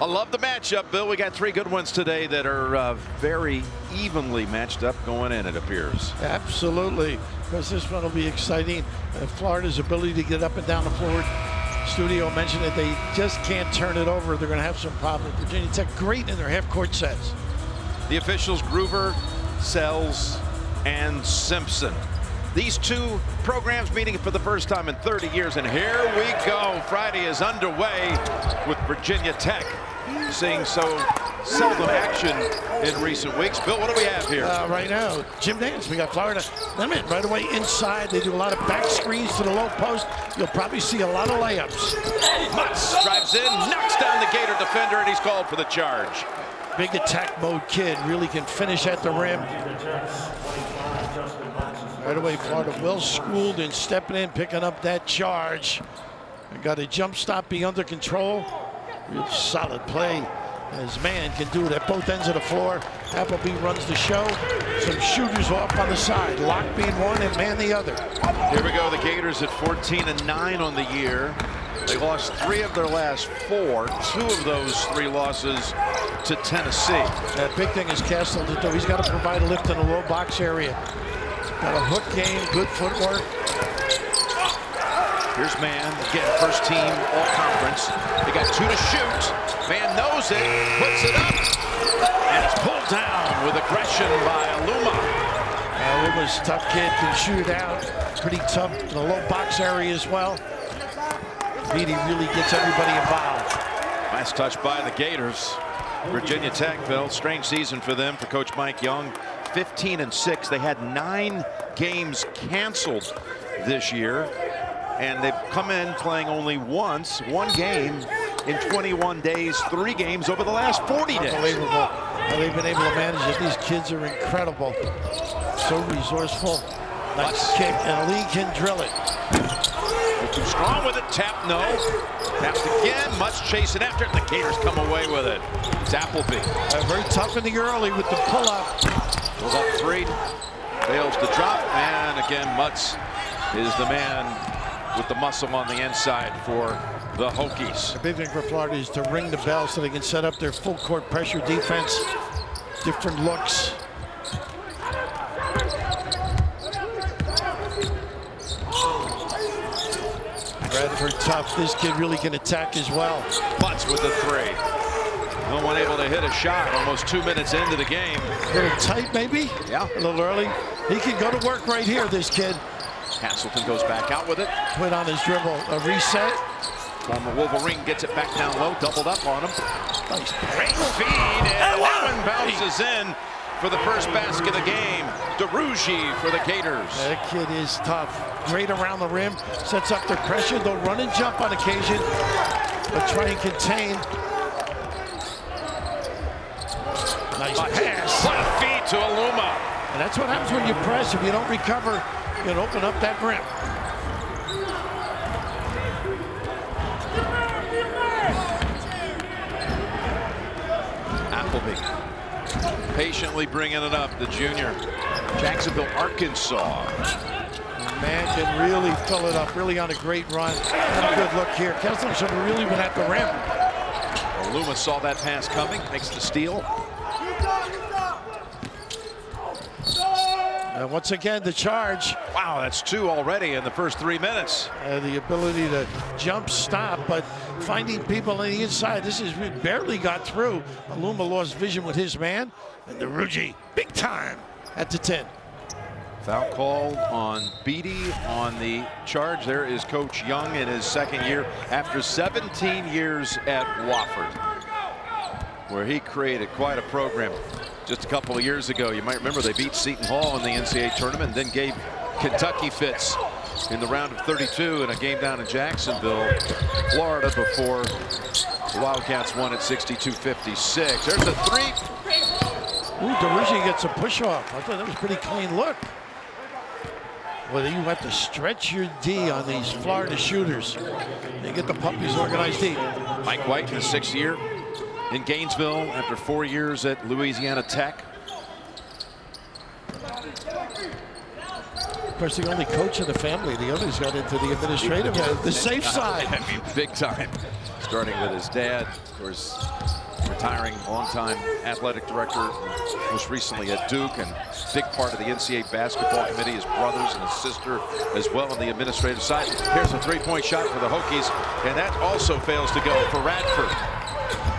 I love the matchup, Bill. We got three good ones today that are very evenly matched up going in, it appears. Absolutely, because this one will be exciting. Florida's ability to get up and down the floor. Studio mentioned that they just can't turn it over. They're going to have some problems. Virginia Tech great in their half-court sets. The officials, Groover, Sells, and Simpson. These two programs meeting for the first time in 30 years, and here we go. Friday is underway with Virginia Tech seeing so seldom action in recent weeks. Bill, what do we have here? Right now, Jim Nance. We got Florida limit right away inside. They do a lot of back screens to the low post. You'll probably see a lot of layups. Mutz drives in, knocks down the Gator defender, and he's called for the charge. Big attack mode kid, really can finish at the rim. Right away, Florida well schooled and stepping in, picking up that charge. And got a jump stop, be under control. Real solid play. As man can do it at both ends of the floor. Appleby runs the show. Some shooters off on the side. Lock being one and man the other. Here we go. The Gators at 14-9 on the year. They lost 3 of their last 4. 2 of those 3 losses to Tennessee. That big thing is Castle to do. He's got to provide a lift in the low box area. Got a hook game, good footwork. Here's Man, again, first team all-conference. They got 2 to shoot. Man knows it, puts it up, and it's pulled down with aggression by Aluma. Aluma's tough kid, can shoot it out. Pretty tough in the low box area as well. Beatty really gets everybody involved. Last touch by the Gators. Virginia Tech, Bill, strange season for them, for Coach Mike Young. 15-6. They had 9 games canceled this year, and they've come in playing only once, 1 game in 21 days, 3 games over the last 40 days. Unbelievable how they've been able to manage it. These kids are incredible. So resourceful. Nice kick, and Lee can drill it. They're too strong with it. Tap, no. Tapped again. Mutz chasing after it. The Gators come away with it. It's Appleby. Very tough in the early with the pull-up. Goes up 3. Fails to drop. And again, Mutz is the man with the muscle on the inside for the Hokies. The big thing for Florida is to ring the bell so they can set up their full court pressure defense. Different looks. Bradford tough. This kid really can attack as well. Mutz with the 3. No one able to hit a shot almost 2 minutes into the game. A little tight, maybe? Yeah. A little early. He can go to work right here, this kid. Castleton goes back out with it. Put on his dribble. A reset. Former Wolverine gets it back down low. Doubled up on him. Nice. Great feed. And Lemon bounces in for the first basket of the game. DeRougie for the Gators. That kid is tough. Great around the rim. Sets up their pressure. They'll run and jump on occasion, but try and contain. Nice pass. What a feed to Aluma. And that's what happens when you press. If you don't recover, you can open up that rim. Appleby patiently bringing it up, the junior. Jacksonville, Arkansas. Man can really fill it up, really on a great run. And a good look here. Kessler should have really been at the rim. Aluma saw that pass coming, makes the steal. And once again, the charge. Wow, that's 2 already in the first 3 minutes. The ability to jump, stop, but finding people on the inside. This is, we barely got through. Aluma lost vision with his man. And DeRougie, big time at the 10. Foul called on Beatty on the charge. There is Coach Young in his 2nd year after 17 years at Wofford, where he created quite a program. Just a couple of years ago, you might remember they beat Seton Hall in the NCAA tournament, and then gave Kentucky fits in the round of 32 in a game down in Jacksonville, Florida, before the Wildcats won at 62-56. There's a 3. Ooh, DeRougie gets a push off. I thought that was a pretty clean look. Well, you have to stretch your D on these Florida shooters. They get the puppies organized deep. Mike White in his 6th year in Gainesville after 4 years at Louisiana Tech. Of course, the only coach in the family. The others got into the administrative, the safe side. I mean, big time. starting with his dad, of course, retiring longtime athletic director, most recently at Duke, and big part of the NCAA basketball committee, his brothers and his sister as well on the administrative side. Here's a three-point shot for the Hokies, and that also fails to go for Radford.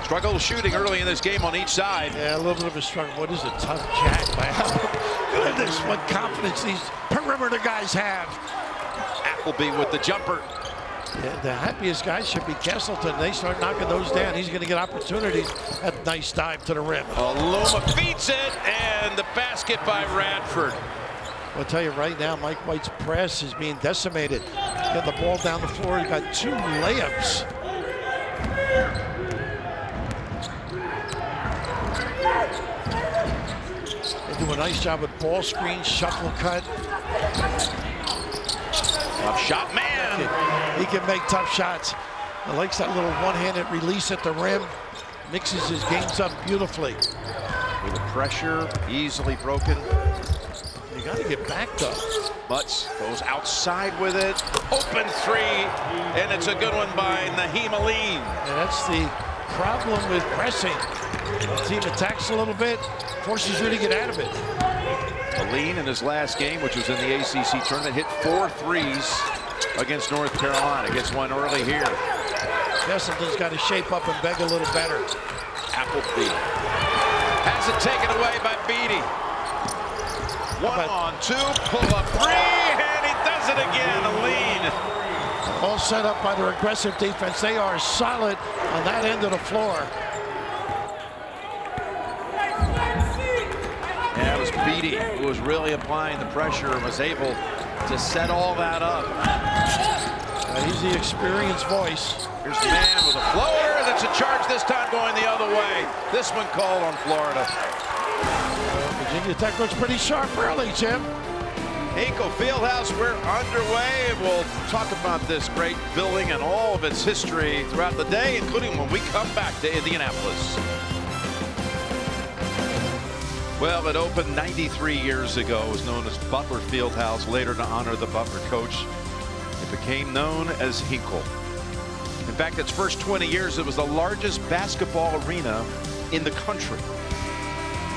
Struggle shooting early in this game on each side. Yeah, a little bit of a struggle. What is a tough jack by goodness, what confidence these perimeter guys have. Appleby with the jumper. Yeah, the happiest guys should be Castleton. They start knocking those down. He's going to get opportunities. That nice dive to the rim. Aluma feeds it, and the basket by Radford. I'll tell you right now, Mike White's press is being decimated. Getting the ball down the floor. He got 2 layups. They do a nice job with ball screen, shuffle cut. Tough shot, man. He can make tough shots. He likes that little one-handed release at the rim. Mixes his games up beautifully. With the pressure, easily broken. You got to get back though. Butts goes outside with it. Open three, and it's a good one by Naheem Aline. And that's the problem with pressing. The team attacks a little bit, forces you to get out of it. Aline in his last game, which was in the ACC tournament, hit 4 threes against North Carolina. Gets one early here. Castleton's got to shape up and beg a little better. Appleby has it taken away by Beatty. 1-on-2, pull up 3, and he does it again. Aline. All set up by their aggressive defense. They are solid on that end of the floor. Yeah, it was Beatty who was really applying the pressure and was able to set all that up. He's the experienced voice. Here's the man with a floater, and it's a charge this time going the other way. This one called on Florida. Virginia Tech looks pretty sharp early, Jim. Hinkle Fieldhouse, we're underway. We'll talk about this great building and all of its history throughout the day, including when we come back to Indianapolis. Well, it opened 93 years ago. It was known as Butler Fieldhouse, later to honor the Butler coach. It became known as Hinkle. In fact, its first 20 years, it was the largest basketball arena in the country.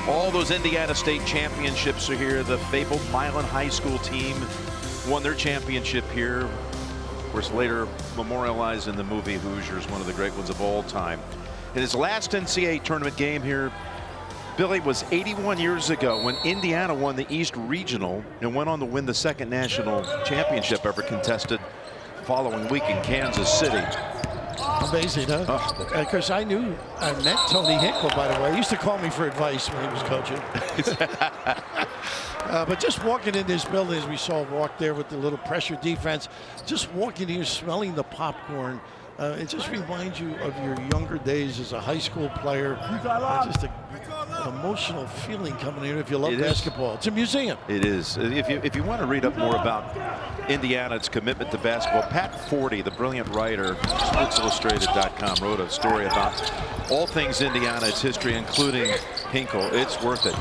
All those Indiana State championships are here. The fabled Milan High School team won their championship here. Of course, later memorialized in the movie Hoosiers, one of the great ones of all time. In his last NCAA tournament game here, Billy, was 81 years ago when Indiana won the East Regional and went on to win the second national championship ever contested following week in Kansas City. Amazing, huh? Because I met Tony Hinkle, by the way. He used to call me for advice when he was coaching. But just walking in this building, as we saw walk there with the little pressure defense, just walking here, smelling the popcorn, it just reminds you of your younger days as a high school player. Just an emotional feeling coming here if you love basketball. It's a museum. It is. If you want to read up more about Indiana, its commitment to basketball, Pat Forty, the brilliant writer, SportsIllustrated.com, wrote a story about all things Indiana, its history, including Hinkle. It's worth it.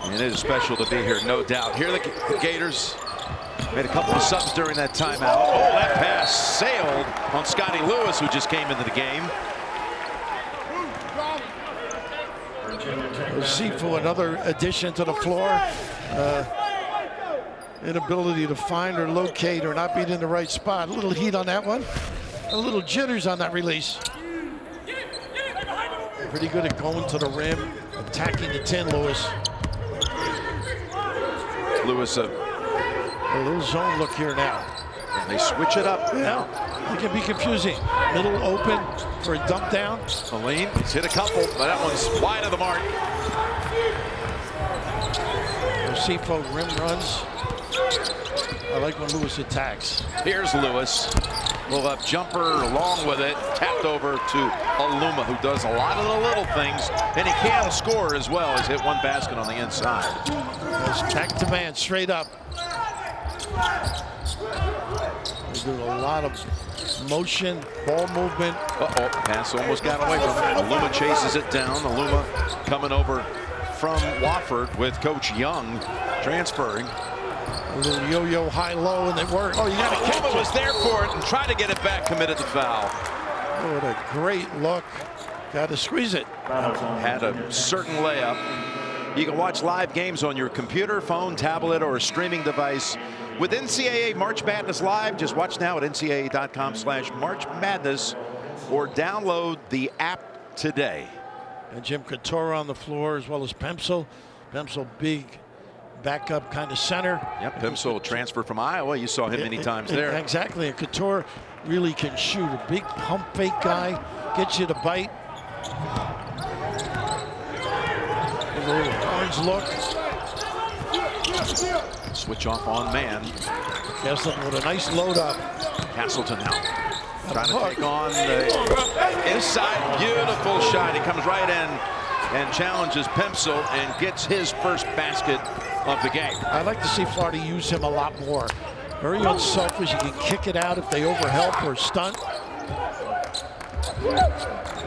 And it is special to be here, no doubt. Here are the Gators. Made a couple of subs during that timeout. Oh, that pass sailed on Scotty Lewis, who just came into the game. Sifu, another addition to the floor. Inability to find or locate or not being in the right spot. A little heat on that one. A little jitters on that release. Pretty good at going to the rim, attacking the 10, Lewis. Lewis, a little zone look here now. And they switch it up. Yeah, it can be confusing. Middle open for a dump down. Aline, he's hit a couple, but that one's wide of the mark. Sifu rim runs. I like when Lewis attacks. Here's Lewis. Pull up jumper along with it. Tapped over to Aluma, who does a lot of the little things. And he can score as well. He's hit one basket on the inside. Goes back to man, straight up. They do a lot of motion, ball movement. Uh-oh, pass almost got away from him. Aluma chases it down. Aluma coming over from Wofford with Coach Young transferring. A little yo-yo high-low, and they work. Oh, you got to catch it. Was there for it and tried to get it back, committed the foul. Oh, what a great look. Got to squeeze it. Had a certain layup. You can watch live games on your computer, phone, tablet, or streaming device with NCAA March Madness Live. Just watch now at ncaa.com/March Madness or download the app today. And Jim Couture on the floor, as well as Pemsel. Pemsel, big backup kind of center. Yep, Pemsel transferred from Iowa. You saw him many times there. Exactly, and Couture really can shoot. A big pump fake guy, gets you to bite. A little orange look. Switch off on man. Castleton with a nice load up. Castleton now trying to take on the inside. Beautiful shot. He comes right in and challenges Pemsel and gets his first basket of the game. I'd like to see Florida use him a lot more. Very unselfish. You can kick it out if they overhelp or stunt.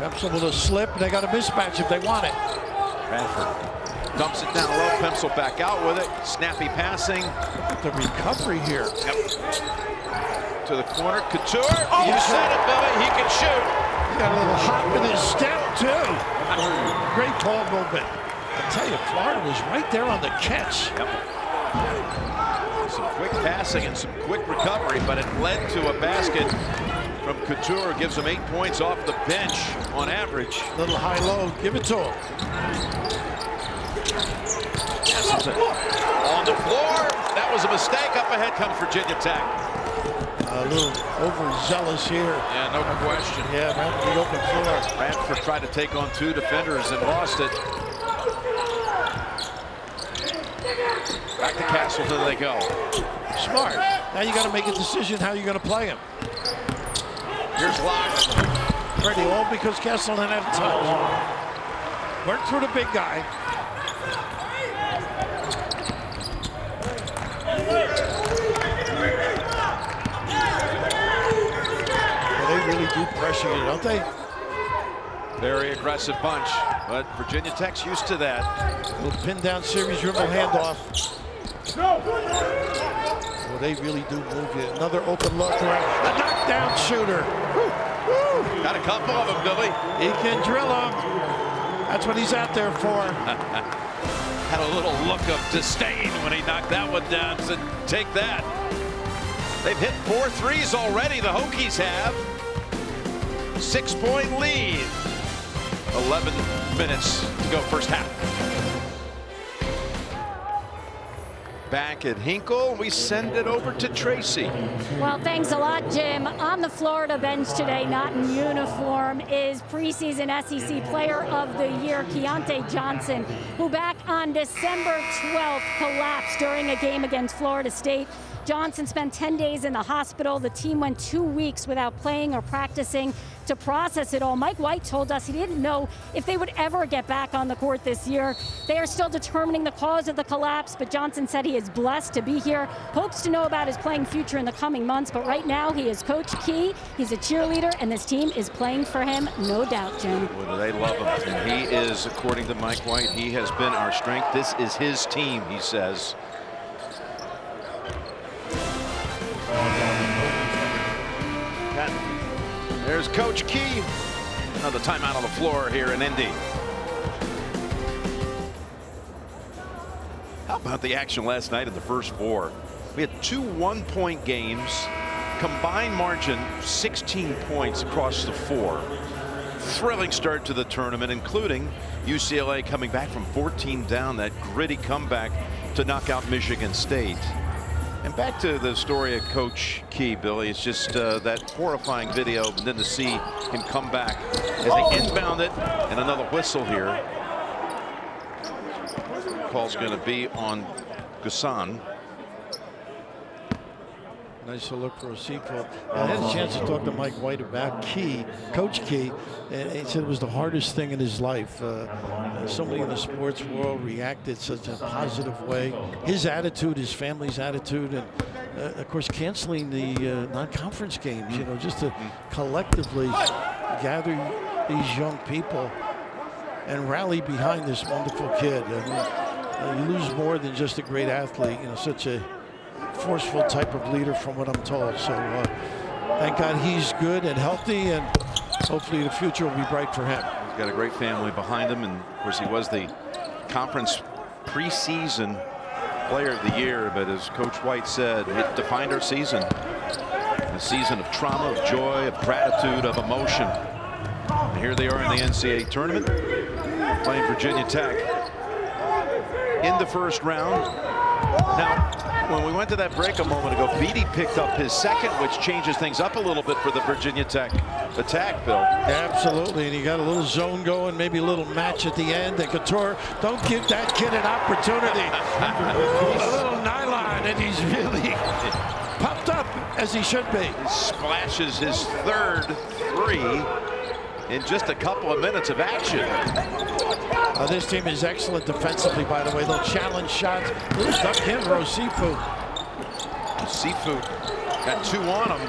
Pemsel with a slip, and they got a mismatch if they want it. Radford dumps it down low. Pemsel back out with it. Snappy passing. Look at the recovery here. Yep. To the corner. Couture. Oh, you said it, Billy. He can shoot. He got a little hop in his step, too. Great ball movement. I tell you, Florida was right there on the catch. Yep. Some quick passing and some quick recovery, but it led to a basket from Couture. Gives him 8 points off the bench on average. Little high-low. Give it to him. On the floor. That was a mistake. Up ahead comes Virginia Tech. A little overzealous here. Yeah, no question. Yeah, man, the open floor. Radford tried to take on 2 defenders and lost it. Back to Castleton they go. Smart. Now you got to make a decision how you're going to play him. Here's Locke. Ready, all because Castleton had a touch. Worked through the big guy. They really do pressure you, don't they? Very aggressive bunch, but Virginia Tech's used to that. Little pin down series, dribble handoff. Well, they really do move you. Another open look, right? A knockdown shooter. Woo. Got a couple of them, Billy. He can drill them. That's what he's out there for. Had a little look of disdain when he knocked that one down. Said, take that. They've hit 4 threes already, the Hokies have. 6-point lead. 11 minutes to go first half. Back at Hinkle, we send it over to Tracy. Well, thanks a lot, Jim. On the Florida bench today, not in uniform, is preseason SEC Player of the Year, Keontae Johnson, who back on December 12th collapsed during a game against Florida State. Johnson spent 10 days in the hospital. The team went 2 weeks without playing or practicing to process it all. Mike White told us he didn't know if they would ever get back on the court this year. They are still determining the cause of the collapse, but Johnson said he is blessed to be here, hopes to know about his playing future in the coming months, but right now he is Coach Key. He's a cheerleader, and this team is playing for him, no doubt, Jim. Well, they love him, and he is, according to Mike White, he has been our strength. This is his team, he says. There's Coach Key. Another timeout on the floor here in Indy. How about the action last night in the first 4? We had 2 one-point games. Combined margin 16 points across the 4. Thrilling start to the tournament, including UCLA coming back from 14 down, that gritty comeback to knock out Michigan State. And back to the story of Coach Key, Billy. It's just that horrifying video, and then to see him come back as they inbound it, and another whistle here. Call's going to be on Gassan. Nice to look for a sequel. I had a chance to talk to Mike White about Key, Coach Key, and he said it was the hardest thing in his life. So many in the sports world reacted such a positive way. His attitude, his family's attitude, and of course canceling the non-conference games, you know, just to collectively gather these young people and rally behind this wonderful kid. I mean, you lose more than just a great athlete, you know, such a forceful type of leader from what I'm told. So thank God he's good and healthy, and hopefully the future will be bright for him. He's got a great family behind him, and of course he was the conference preseason player of the year. But as Coach White said, it defined our season. A season of trauma, of joy, of gratitude, of emotion. And here they are in the NCAA tournament, playing Virginia Tech in the first round. Now, when we went to that break a moment ago, Beatty picked up his second, which changes things up a little bit for the Virginia Tech attack, Bill. Absolutely, and he got a little zone going, maybe a little match at the end. And Couture, don't give that kid an opportunity. A little nylon, and he's really popped up as he should be. He splashes his third three in just a couple of minutes of action. This team is excellent defensively, by the way. They'll challenge shots. Who's Duck Kimbrough, Seafood. Seafood got two on him.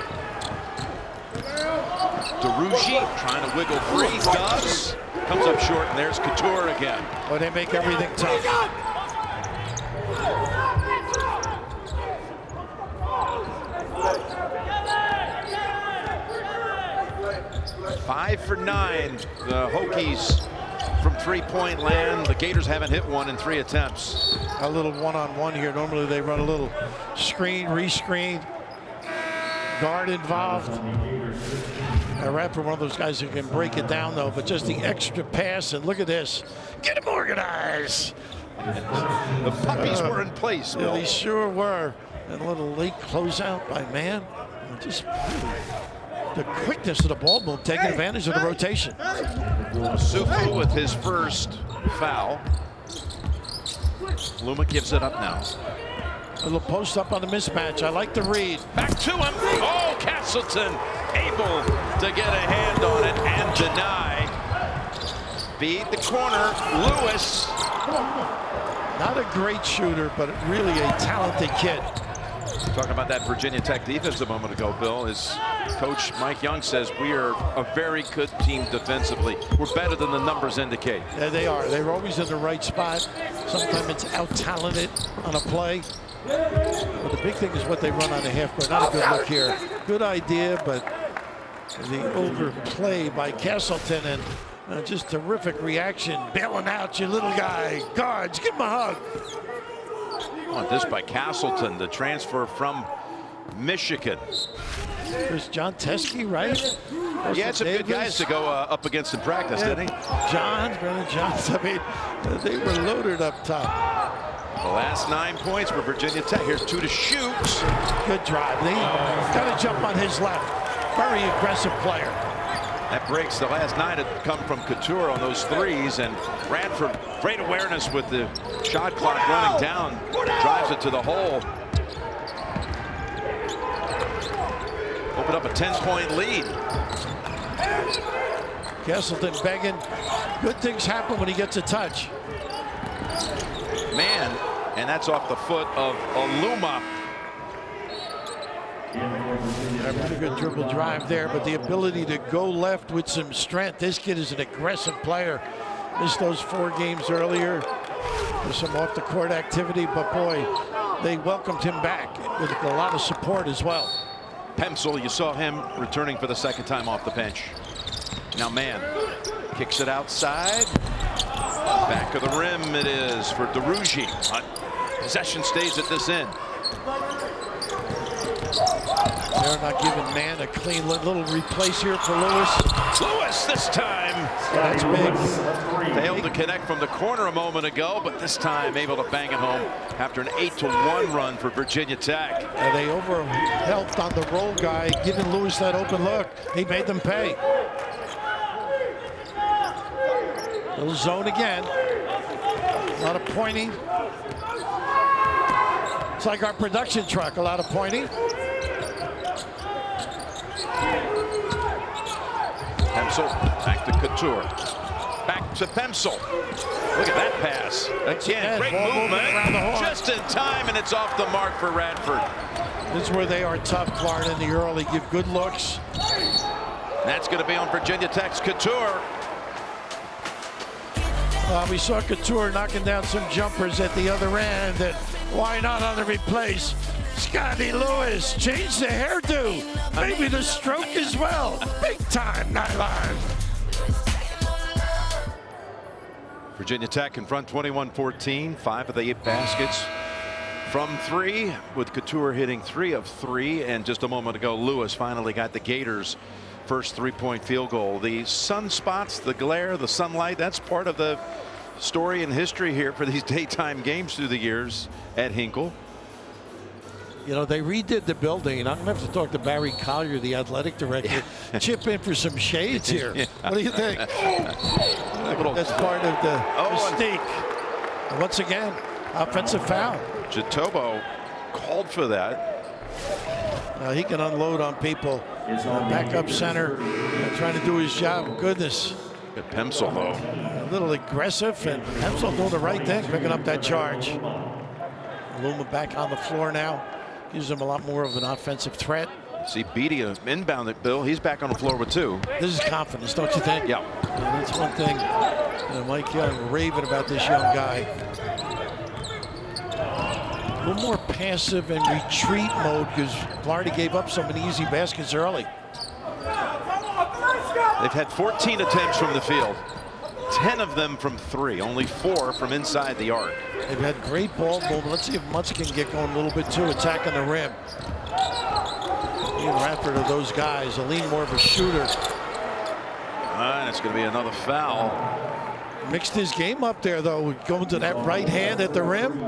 DeRougy trying to wiggle free, does. Comes up short, and there's Couture again. Oh, they make everything tough. Five for 9. The Hokies from three-point land. The Gators haven't hit one in 3 attempts. A little one-on-one here. Normally they run a little screen, re-screen, guard involved. Radford, one of those guys who can break it down, though, but just the extra pass, and look at this. Get him organized. The puppies were in place, Bill. Yeah, they sure were. And a little late closeout by Mann. Just the quickness of the ball move, taking advantage of the rotation. Sufu with his first foul. Luma gives it up now. A little post up on the mismatch. I like the read. Back to him. Oh, Castleton able to get a hand on it and deny. Beat the corner. Lewis. Not a great shooter, but really a talented kid. Talking about that Virginia Tech defense a moment ago, Bill, as Coach Mike Young says, we are a very good team defensively. We're better than the numbers indicate. Yeah, they are. They're always in the right spot. Sometimes it's out-talented on a play. But the big thing is what they run on the half court. Not a good look here. Good idea, but the overplay by Castleton, and just terrific reaction. Bailing out your little guy. Guards, give him a hug. On this by Castleton, the transfer from Michigan. There's John Teskey, right? He had some good guys to go up against in practice, didn't he? Brennan Johns. I mean, they were loaded up top. The last 9 points for Virginia Tech. Here's 2 to shoot. Good drive. They got to jump on his left. Very aggressive player. That breaks. The last 9 had come from Couture on those threes, and Radford, great awareness with the shot clock running down, drives it to the hole. Open up a 10-point lead. Castleton begging. Good things happen when he gets a touch. Man, and that's off the foot of Aluma. A pretty good dribble drive there, but the ability to go left with some strength. This kid is an aggressive player. Missed those 4 games earlier. There's some off-the-court activity, but boy, they welcomed him back with a lot of support as well. Pemsel, you saw him returning for the 2nd time off the bench. Now Mann kicks it outside. Back of the rim it is for DeRougy. Possession stays at this end. They're not giving Mann a clean little replace here for Lewis. Lewis this time. That's big. Failed to connect from the corner a moment ago, but this time able to bang it home after an 8-1 run for Virginia Tech. They overhelped on the roll guy, giving Lewis that open look. He made them pay. Little zone again. A lot of pointing. It's like our production truck, a lot of pointing. Pemsel back to Couture. Back to Pemsel. Look at that pass. Again, great movement. Just in time, and it's off the mark for Radford. This is where they are tough, Florida, in the early. Give good looks. That's going to be on Virginia Tech's Couture. We saw Couture knocking down some jumpers at the other end. And why not on the replace? Scotty Lewis changed the hairdo, maybe the stroke as well. Big time nylon. Virginia Tech in front 21-14, 5 of the 8 baskets from 3, with Couture hitting 3 of 3, and just a moment ago Lewis finally got the Gators' first 3-point field goal. The sunspots, the glare, the sunlight, that's part of the story and history here for these daytime games through the years at Hinkle. You know, they redid the building, and I'm going to have to talk to Barry Collier, the athletic director, chip in for some shades here. Yeah. What do you think? That's part of the mystique. And once again, offensive foul. Jatobo called for that. He can unload on people. Backup center, trying to do his job. Goodness. Good pencil, though. A little aggressive, and pencil doing the right thing, picking up that charge. Luma back on the floor now. Gives him a lot more of an offensive threat. See Beatty inbound it, Bill. He's back on the floor with 2. This is confidence, don't you think? Yeah. And that's one thing. Mike Young raving about this young guy. A little more passive and retreat mode because Florida gave up so many easy baskets early. They've had 14 attempts from the field. 10 of them from 3, only 4 from inside the arc. They've had great ball movement. Let's see if Mutz can get going a little bit too, attacking the rim. Ian Radford are those guys. Aline more of a shooter. And it's going to be another foul. Mixed his game up there though, going to that right hand at the rim.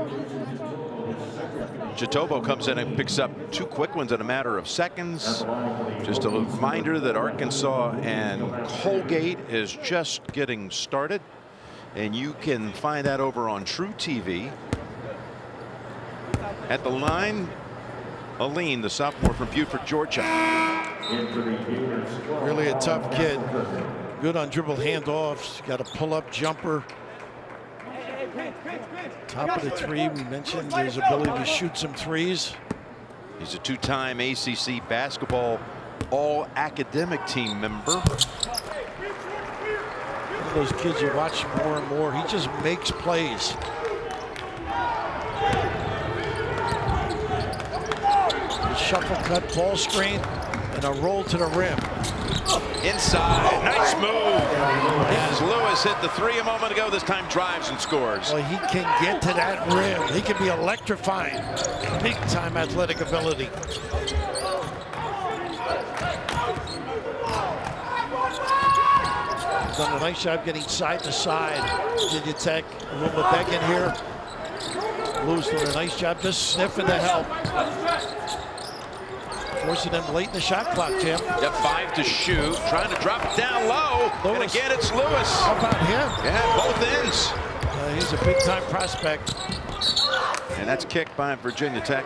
Jatobo comes in and picks up 2 quick ones in a matter of seconds. Just a reminder that Arkansas and Colgate is just getting started, and you can find that over on True TV. At the line, Aline, the sophomore from Beaufort, Georgia. Really a tough kid. Good on dribble handoffs. Got a pull-up jumper. Top of the 3, we mentioned his ability to shoot some threes. He's a 2-time ACC basketball all-academic team member. One of those kids you watch more and more. He just makes plays. Shuffle cut, ball screen, and a roll to the rim. Inside, nice move. As Lewis hit the 3 a moment ago, this time drives and scores. Well, he can get to that rim. He can be electrifying. Big time athletic ability. He's done a nice job getting side to side. Virginia Tech, a little bit back in here. Lewis doing a nice job just sniffing the help. Forcing them late in the shot clock, Jim. Got 5 to shoot, trying to drop it down low. Lewis. And again, it's Lewis. How about him? Yeah, both ends. He's a big-time prospect. And that's kicked by Virginia Tech.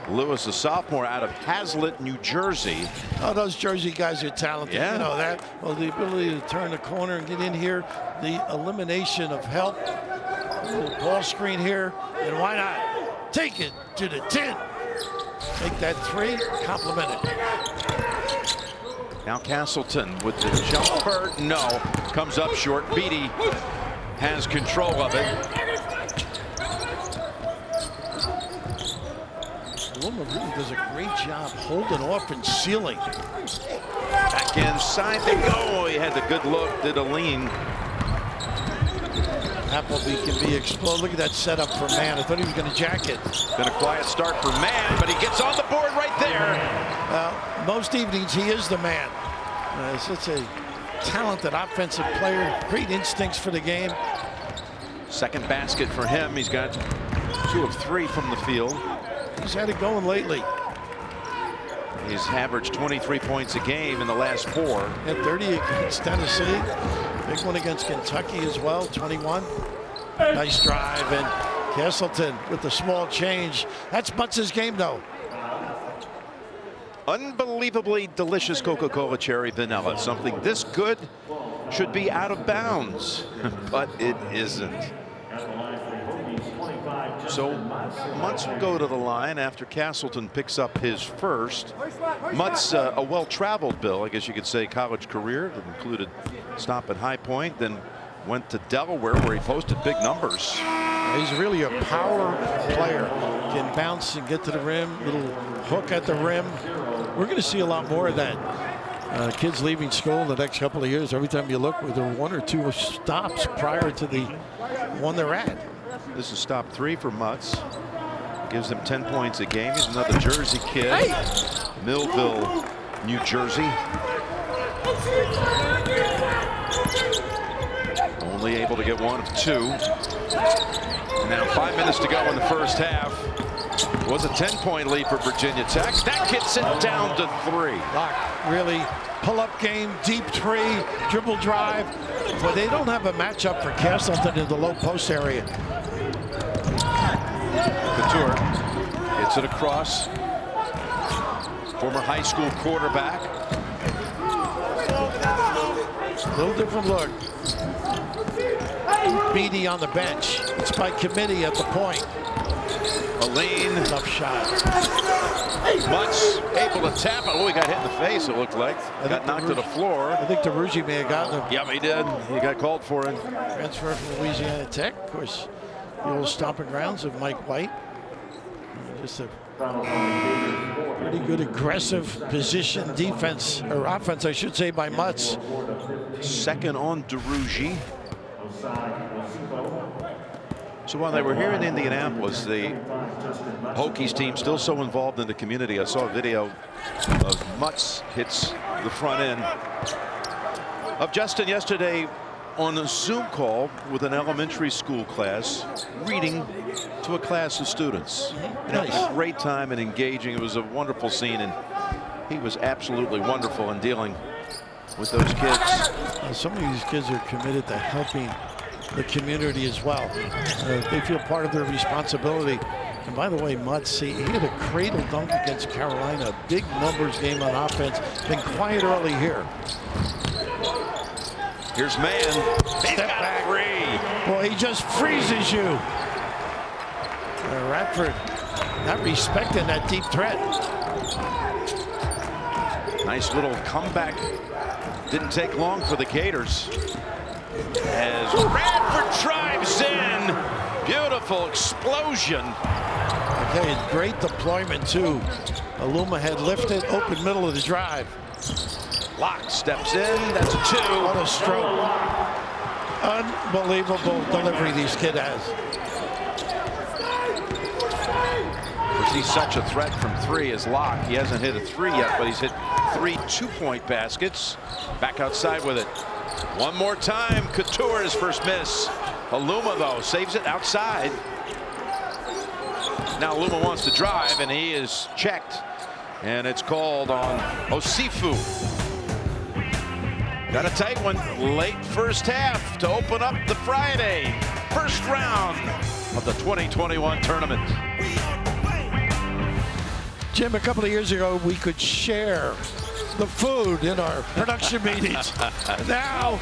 Lewis, a sophomore out of Hazlitt, New Jersey. Oh, those Jersey guys are talented. Yeah. You know that. Well, the ability to turn the corner and get in here, the elimination of help, a little ball screen here, and why not take it to the 10? Take that 3, compliment it. Now Castleton with the jumper, no, comes up short. Beatty has control of it. Luma really does a great job holding off and sealing. Back inside they go. He had the good look, did Aline. Appleby can be exploded. Look at that setup for Mann. I thought he was going to jack it. Been a quiet start for Mann, but he gets on the board right there. Most evenings he is the man. Such a talented offensive player. Great instincts for the game. Second basket for him. He's got 2 of 3 from the field. He's had it going lately. He's averaged 23 points a game in the last 4. Had 30 against Tennessee. Big one against Kentucky as well, 21. Nice drive, and Castleton with the small change. That's Mutz's game, though. Unbelievably delicious Coca-Cola cherry vanilla. Something this good should be out of bounds, but it isn't. So Mutz will go to the line after Castleton picks up his first. Mutz, a well-traveled, Bill, I guess you could say, college career that included stop at High Point, then went to Delaware where he posted big numbers. He's really a power player. Can bounce and get to the rim, little hook at the rim. We're going to see a lot more of that. Kids leaving school in the next couple of years, every time you look, there are 1 or 2 stops prior to the one they're at. This is stop 3 for Mutz. Gives them 10 points a game. He's another Jersey kid. Hey. Millville, New Jersey. Only able to get 1 of 2. And now 5 minutes to go in the first half. It was a 10-point lead for Virginia Tech. That gets it down to 3. Locke, really pull-up game, deep 3, dribble drive. But they don't have a matchup for Castleton in the low post area. Couture gets it across. Former high school quarterback. A little different look. Beatty on the bench. It's by committee at the point. Aline. Tough shot. Mutz able to tap it. Oh, he got hit in the face, it looked like. Got knocked to the floor. I think DeRuggi may have gotten him. Yep, he did. He got called for it. Transfer from Louisiana Tech. Of course, the old stomping grounds of Mike White. Just a pretty good aggressive position defense, or offense, I should say, by Mutz. Second on DeRuggi. So while they were here in Indianapolis, the Hokies team still so involved in the community. I saw a video of Mutz hits the front end of Justin yesterday on a Zoom call with an elementary school class, reading to a class of students. Nice. It was a great time and engaging. It was a wonderful scene, and he was absolutely wonderful in dealing with those kids. Some of these kids are committed to helping the community as well. They feel part of their responsibility. And by the way, Mutz, he had a cradle dunk against Carolina, a big numbers game on offense. Been quiet early here. Here's Mann. He's got a 3. Boy, he just freezes you. Radford not respecting that deep threat. Nice little comeback. Didn't take long for the Gators. As Radford drives in. Beautiful explosion. Okay, great deployment too. Aluma had lifted, open middle of the drive. Locke steps in. That's a 2. What a stroke. Unbelievable delivery these kid has. He's such a threat from 3 as Locke. He hasn't hit a 3 yet, but he's hit 3 2-point baskets. Back outside with it. One more time. Couture, his first miss. Aluma, though, saves it outside. Now Aluma wants to drive, and he is checked. And it's called on Osifu. Got a tight one late first half to open up the Friday first round of the 2021 tournament. Jim, a couple of years ago, we could share the food in our production meetings. Now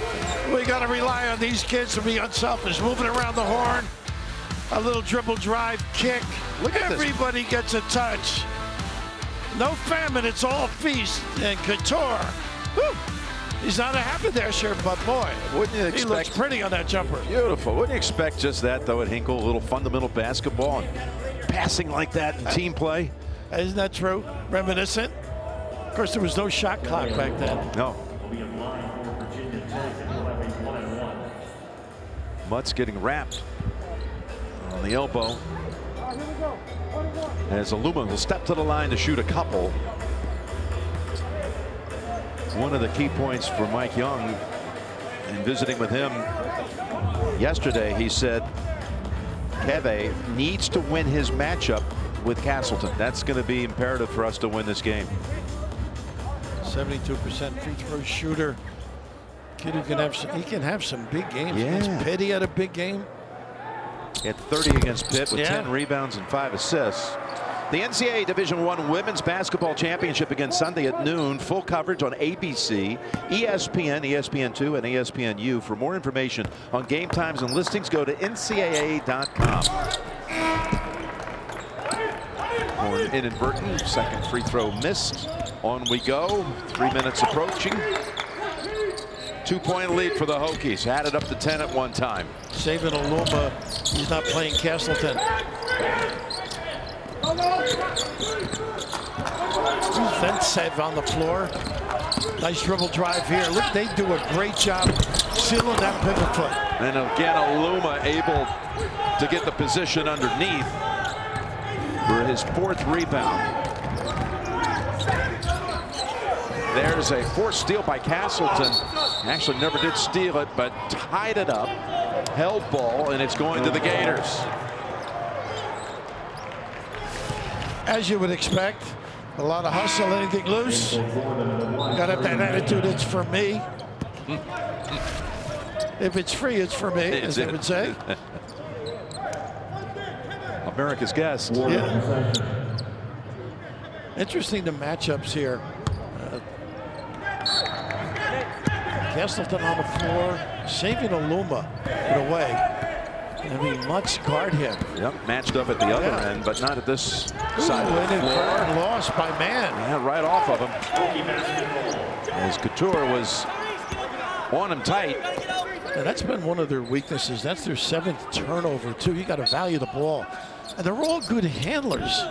we got to rely on these kids to be unselfish, moving around the horn, a little dribble drive kick. Look at everybody gets a touch. No famine, it's all feast. And Couture, whew, he's not a happy there, sure, but boy, wouldn't you expect, he looks pretty on that jumper. Beautiful. Wouldn't you expect just that, though, at Hinkle, a little fundamental basketball and passing like that in team play? Isn't that true? Reminiscent? Of course, there was no shot clock back then. No. Mutz getting wrapped on the elbow. As Aluma will step to the line to shoot a couple. One of the key points for Mike Young in visiting with him yesterday, he said Keve needs to win his matchup with Castleton. That's going to be imperative for us to win this game. 72% free throw shooter. Kid who can have some big games. Yeah. Against Pitt, he had a big game. He had 30 against Pitt with 10 rebounds and 5 assists. The NCAA Division I Women's Basketball Championship again Sunday at noon. Full coverage on ABC, ESPN, ESPN2, and ESPNU. For more information on game times and listings, go to ncaa.com. Horn inadvertent. Second free throw missed. On we go. 3 minutes approaching. 2-point lead for the Hokies. Had it up to 10 at one time. Saving Aluma. He's not playing Castleton. Ventsev on the floor. Nice dribble drive here. Look, they do a great job sealing that pivot foot. And again, Aluma able to get the position underneath for his 4th rebound. There's a forced steal by Castleton. Actually never did steal it, but tied it up. Held ball, and it's going to the Gators. As you would expect, a lot of hustle, anything loose. Got to have that attitude, it's for me. If it's free, it's for me, as they would say. America's guest. Yeah. Interesting the matchups here. Castleton on the floor, saving Aluma in a way. I mean, Mutz guard him. Yep, matched up at the other end, but not at this side of the floor. Lost by man. Yeah, right off of him. As Couture was on him tight. And that's been one of their weaknesses. That's their 7th turnover, too. You got to value the ball. And they're all good handlers.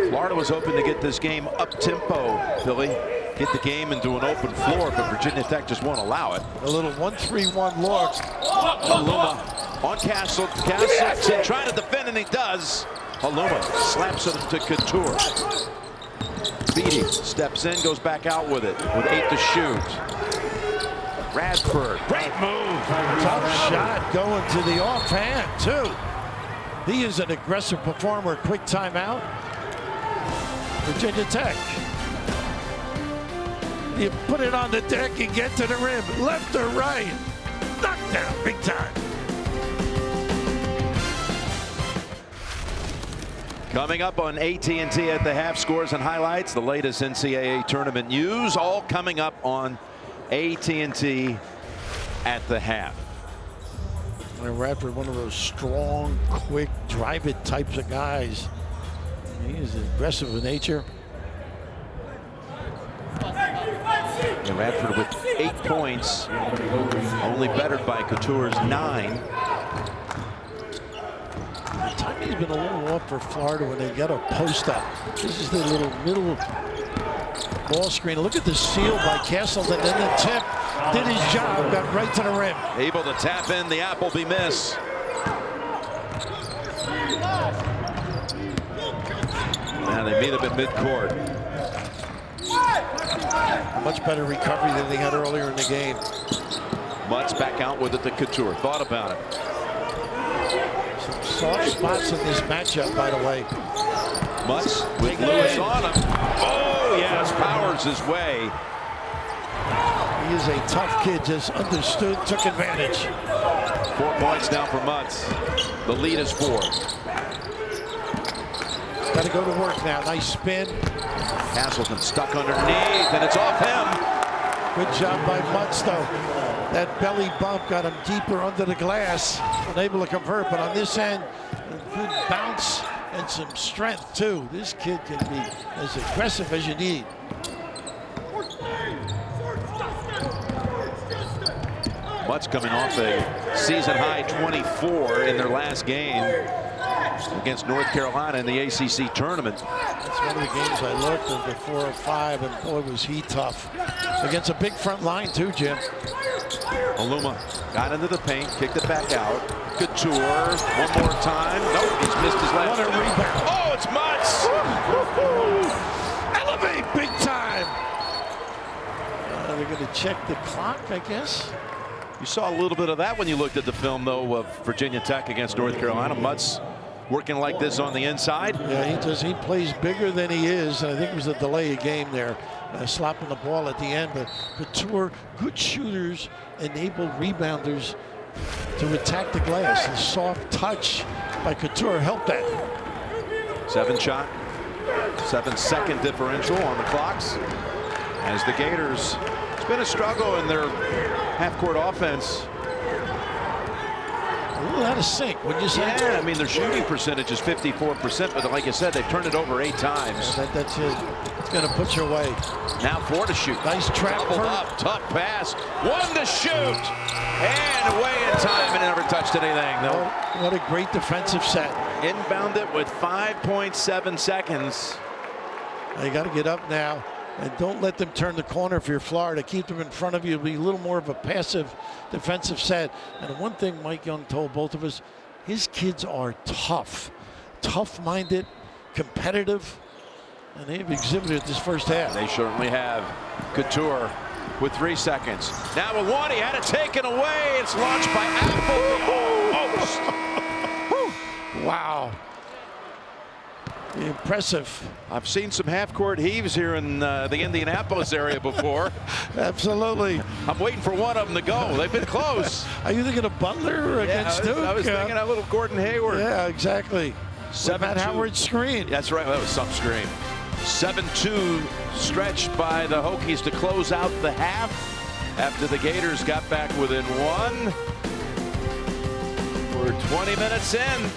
Florida was hoping to get this game up-tempo, Billy. Get the game into an open floor, but Virginia Tech just won't allow it. A little 1-3-1 look. Aluma on Castleton trying to defend, and he does. Aluma slaps it to Couture. Beatty steps in, goes back out with it, with 8 to shoot. Radford, great move. Tough shot going to the offhand, too. He is an aggressive performer. Quick timeout. Virginia Tech. You put it on the deck and get to the rim. Left or right. Knockdown, big time. Coming up on AT&T at the half, scores and highlights, the latest NCAA tournament news, all coming up on AT&T at the half. And Radford, one of those strong, quick, drive-it types of guys. He is aggressive in nature. And Radford with 8 points, only bettered by Couture's 9. The timing's been a little off for Florida when they get a post up. This is the little middle ball screen. Look at the seal by Castleton, and the tip did his job, got right to the rim. Able to tap in the Appleby miss. Now they meet up at midcourt. Much better recovery than they had earlier in the game. Mutz back out with it to Couture. Thought about it. Some soft spots in this matchup, by the way. Mutz with Lewis on him. Oh, yes, powers his way. He is a tough kid, just understood, took advantage. 4 points now for Mutz. The lead is 4. Got to go to work now. Nice spin. Castleton stuck underneath, and it's off him. Good job by Mutz, though. That belly bump got him deeper under the glass. Unable to convert, but on this end, a good bounce and some strength, too. This kid can be as aggressive as you need. Mutz coming off a season-high 24 in their last game against North Carolina in the ACC tournament. That's one of the games I looked at, the 4 or 5, and boy, was he tough. Against a big front line, too, Jim. Aluma got into the paint, kicked it back out. Couture, one more time. Nope, he's missed his last. What a rebound. Oh, it's Mutz! Elevate big time. They're going to check the clock, I guess. You saw a little bit of that when you looked at the film, though, of Virginia Tech against North Carolina. Mutz working like this on the inside. Yeah, he does. He plays bigger than he is, and I think it was a delay of game there, slapping the ball at the end. But Couture, good shooters, enable rebounders to attack the glass. The soft touch by Couture helped that. 7-shot, 7-second differential on the clocks. As the Gators, it's been a struggle in their half-court offense. A little out of sync, wouldn't you say? Yeah, I mean, their shooting percentage is 54%, but like you said, they've turned it over 8 times. Yeah, that's it. going to put you away. Now 4 to shoot. Nice trap. Doubled up, tough pass. 1 to shoot. And away in time, and never touched anything. No. What a great defensive set. Inbound it with 5.7 seconds. You got to get up now. And don't let them turn the corner if you're Florida. Keep them in front of you. It'll be a little more of a passive defensive set. And one thing Mike Young told both of us, his kids are tough. Tough-minded, competitive, and they've exhibited this first half. They certainly have. Couture with 3 seconds. Now with 1, he had it taken away. It's launched by Appleby. Almost. Wow. Impressive. I've seen some half-court heaves here in the Indianapolis area before. Absolutely. I'm waiting for one of them to go. They've been close. Are you thinking of Butler against Duke? I was thinking a little Gordon Hayward. Yeah, exactly. 7-2. Matt Howard's screen. That's right. That was some screen. 7-2 stretched by the Hokies to close out the half after the Gators got back within 1. We're 20 minutes in.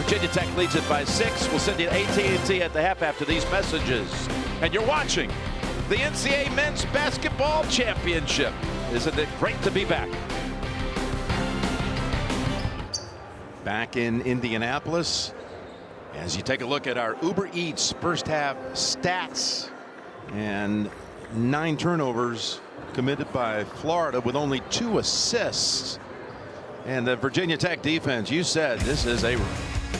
Virginia Tech leads it by 6. We'll send you to AT&T at the half after these messages. And you're watching the NCAA Men's Basketball Championship. Isn't it great to be back? Back in Indianapolis. As you take a look at our Uber Eats first half stats, and 9 turnovers committed by Florida with only 2 assists. And the Virginia Tech defense, you said this is a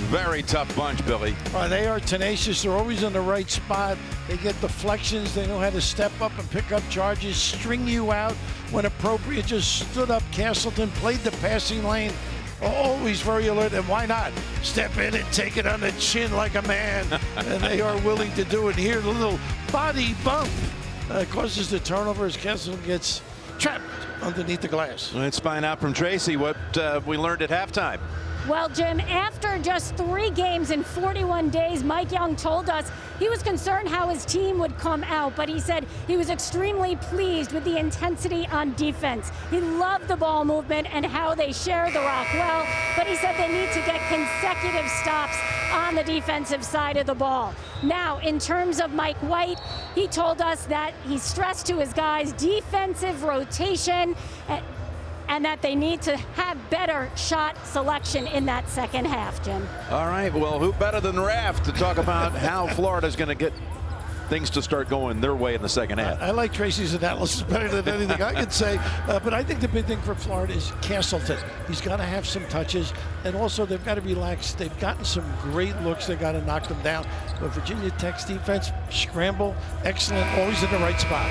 very tough bunch, Billy. They are tenacious. They're always in the right spot. They get deflections. They know how to step up and pick up charges, string you out when appropriate. Just stood up. Castleton played the passing lane. Always very alert, and why not step in and take it on the chin like a man? And they are willing to do it. Here, the little body bump causes the turnover as Castleton gets trapped underneath the glass. Let's find out from Tracy what we learned at halftime. Well, Jim, after just 3 games in 41 days, Mike Young told us he was concerned how his team would come out, but he said he was extremely pleased with the intensity on defense. He loved the ball movement and how they share the rock well, but he said they need to get consecutive stops on the defensive side of the ball. Now, in terms of Mike White, he told us that he stressed to his guys defensive rotation and that they need to have better shot selection in that second half, Jim. All right, well, who better than Raft to talk about how Florida's going to get things to start going their way in the second half. I like Tracy's analysis better than anything I can say, but I think the big thing for Florida is Castleton. He's got to have some touches, and also they've got to relax. They've gotten some great looks. They've got to knock them down. But Virginia Tech's defense, scramble, excellent, always in the right spot.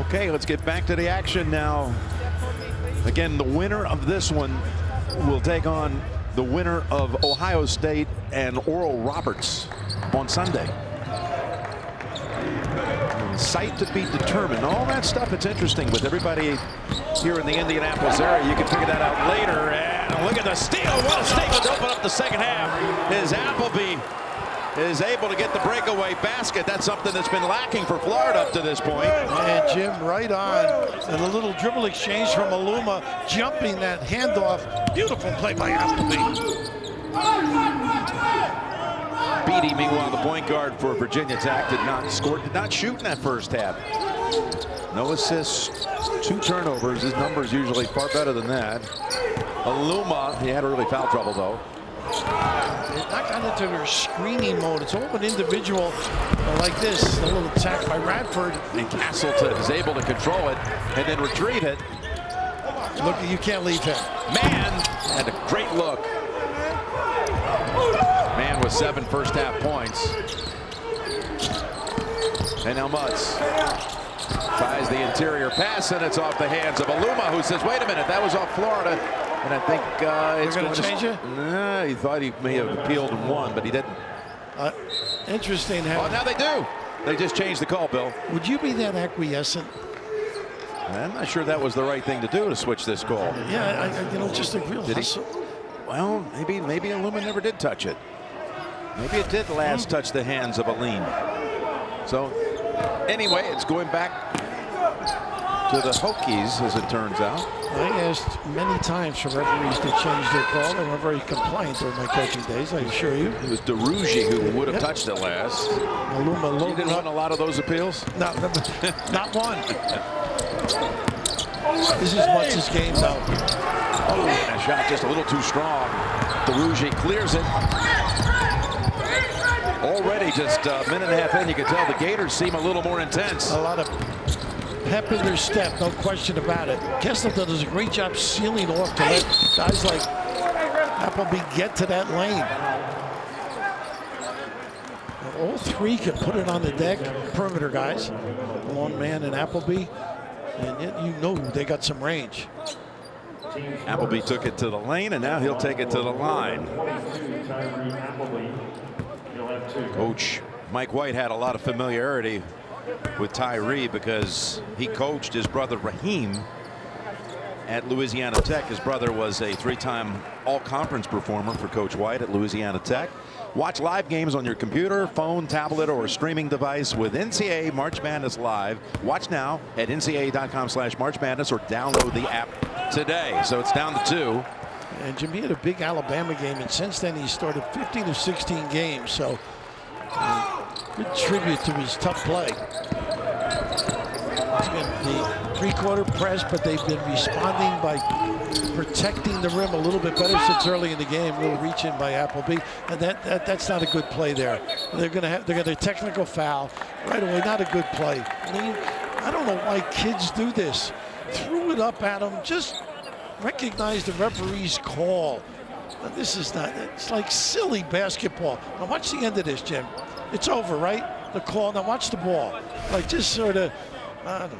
Okay, let's get back to the action now. Again, the winner of this one will take on the winner of Ohio State and Oral Roberts on Sunday. Site to be determined. All that stuff, it's interesting with everybody here in the Indianapolis area. You can figure that out later. And look at the steal. What a statement to open up the second half. Is Appleby is able to get the breakaway basket. That's something that's been lacking for Florida up to this point. And Jim, right on. And a little dribble exchange from Aluma, jumping that handoff. Beautiful play by Appleby. Beatty, meanwhile, the point guard for Virginia Tech, did not shoot in that first half. No assists, 2 turnovers. His numbers usually far better than that. Aluma, he had early foul trouble though. They've not gotten into their screening mode. It's all an individual like this. A little attack by Radford. And Castleton is able to control it and then retrieve it. Look, you can't leave him. Man had a great look. Man with 7 first half points. And now Mutz tries the interior pass, and it's off the hands of Aluma, who says, wait a minute, that was off Florida. And I think it's going to change it? Nah, he thought he may have appealed and won, but he didn't. Interesting. Oh, now they do. They just changed the call, Bill. Would you be that acquiescent? I'm not sure that was the right thing to do, to switch this call. Yeah, just a real hustle. Well, maybe Aluma never did touch it. Maybe it did last touch the hands of Aline. So, anyway, it's going back to the Hokies, as it turns out. I asked many times for referees to change their call. They were very compliant during my coaching days, I assure you. It was DeRougy who would have touched it last. You didn't run a lot of those appeals? No, not one. This is Mutz's game, though. Oh, and a shot just a little too strong. DeRougy clears it. Already just a minute and a half in, you can tell the Gators seem a little more intense. A lot of pep in their step, no question about it. Kesselton does a great job sealing off to let guys like Appleby get to that lane. All three can put it on the deck, perimeter guys, Longman and Appleby, and yet you know they got some range. Appleby took it to the lane, and now he'll take it to the line. Coach Mike White had a lot of familiarity with Tyree because he coached his brother Raheem at Louisiana Tech. His brother was a three-time all-conference performer for Coach White at Louisiana Tech. Watch live games on your computer, phone, tablet, or streaming device with NCAA March Madness Live. Watch now at ncaa.com/March Madness or download the app today. So it's down to 2. And Jimmy had a big Alabama game, and since then he started 15 of 16 games. So good tribute to his tough play. It's been the three-quarter press, but they've been responding by protecting the rim a little bit better since early in the game. A little reach in by Appleby, and that's not a good play there. They're going to get a technical foul right away. Not a good play. I don't know why kids do this. Threw it up at him. Just recognize the referee's call. This is not. It's like silly basketball. Now watch the end of this, Jim. It's over, right? The call. Now watch the ball. Like just sort of. I don't know.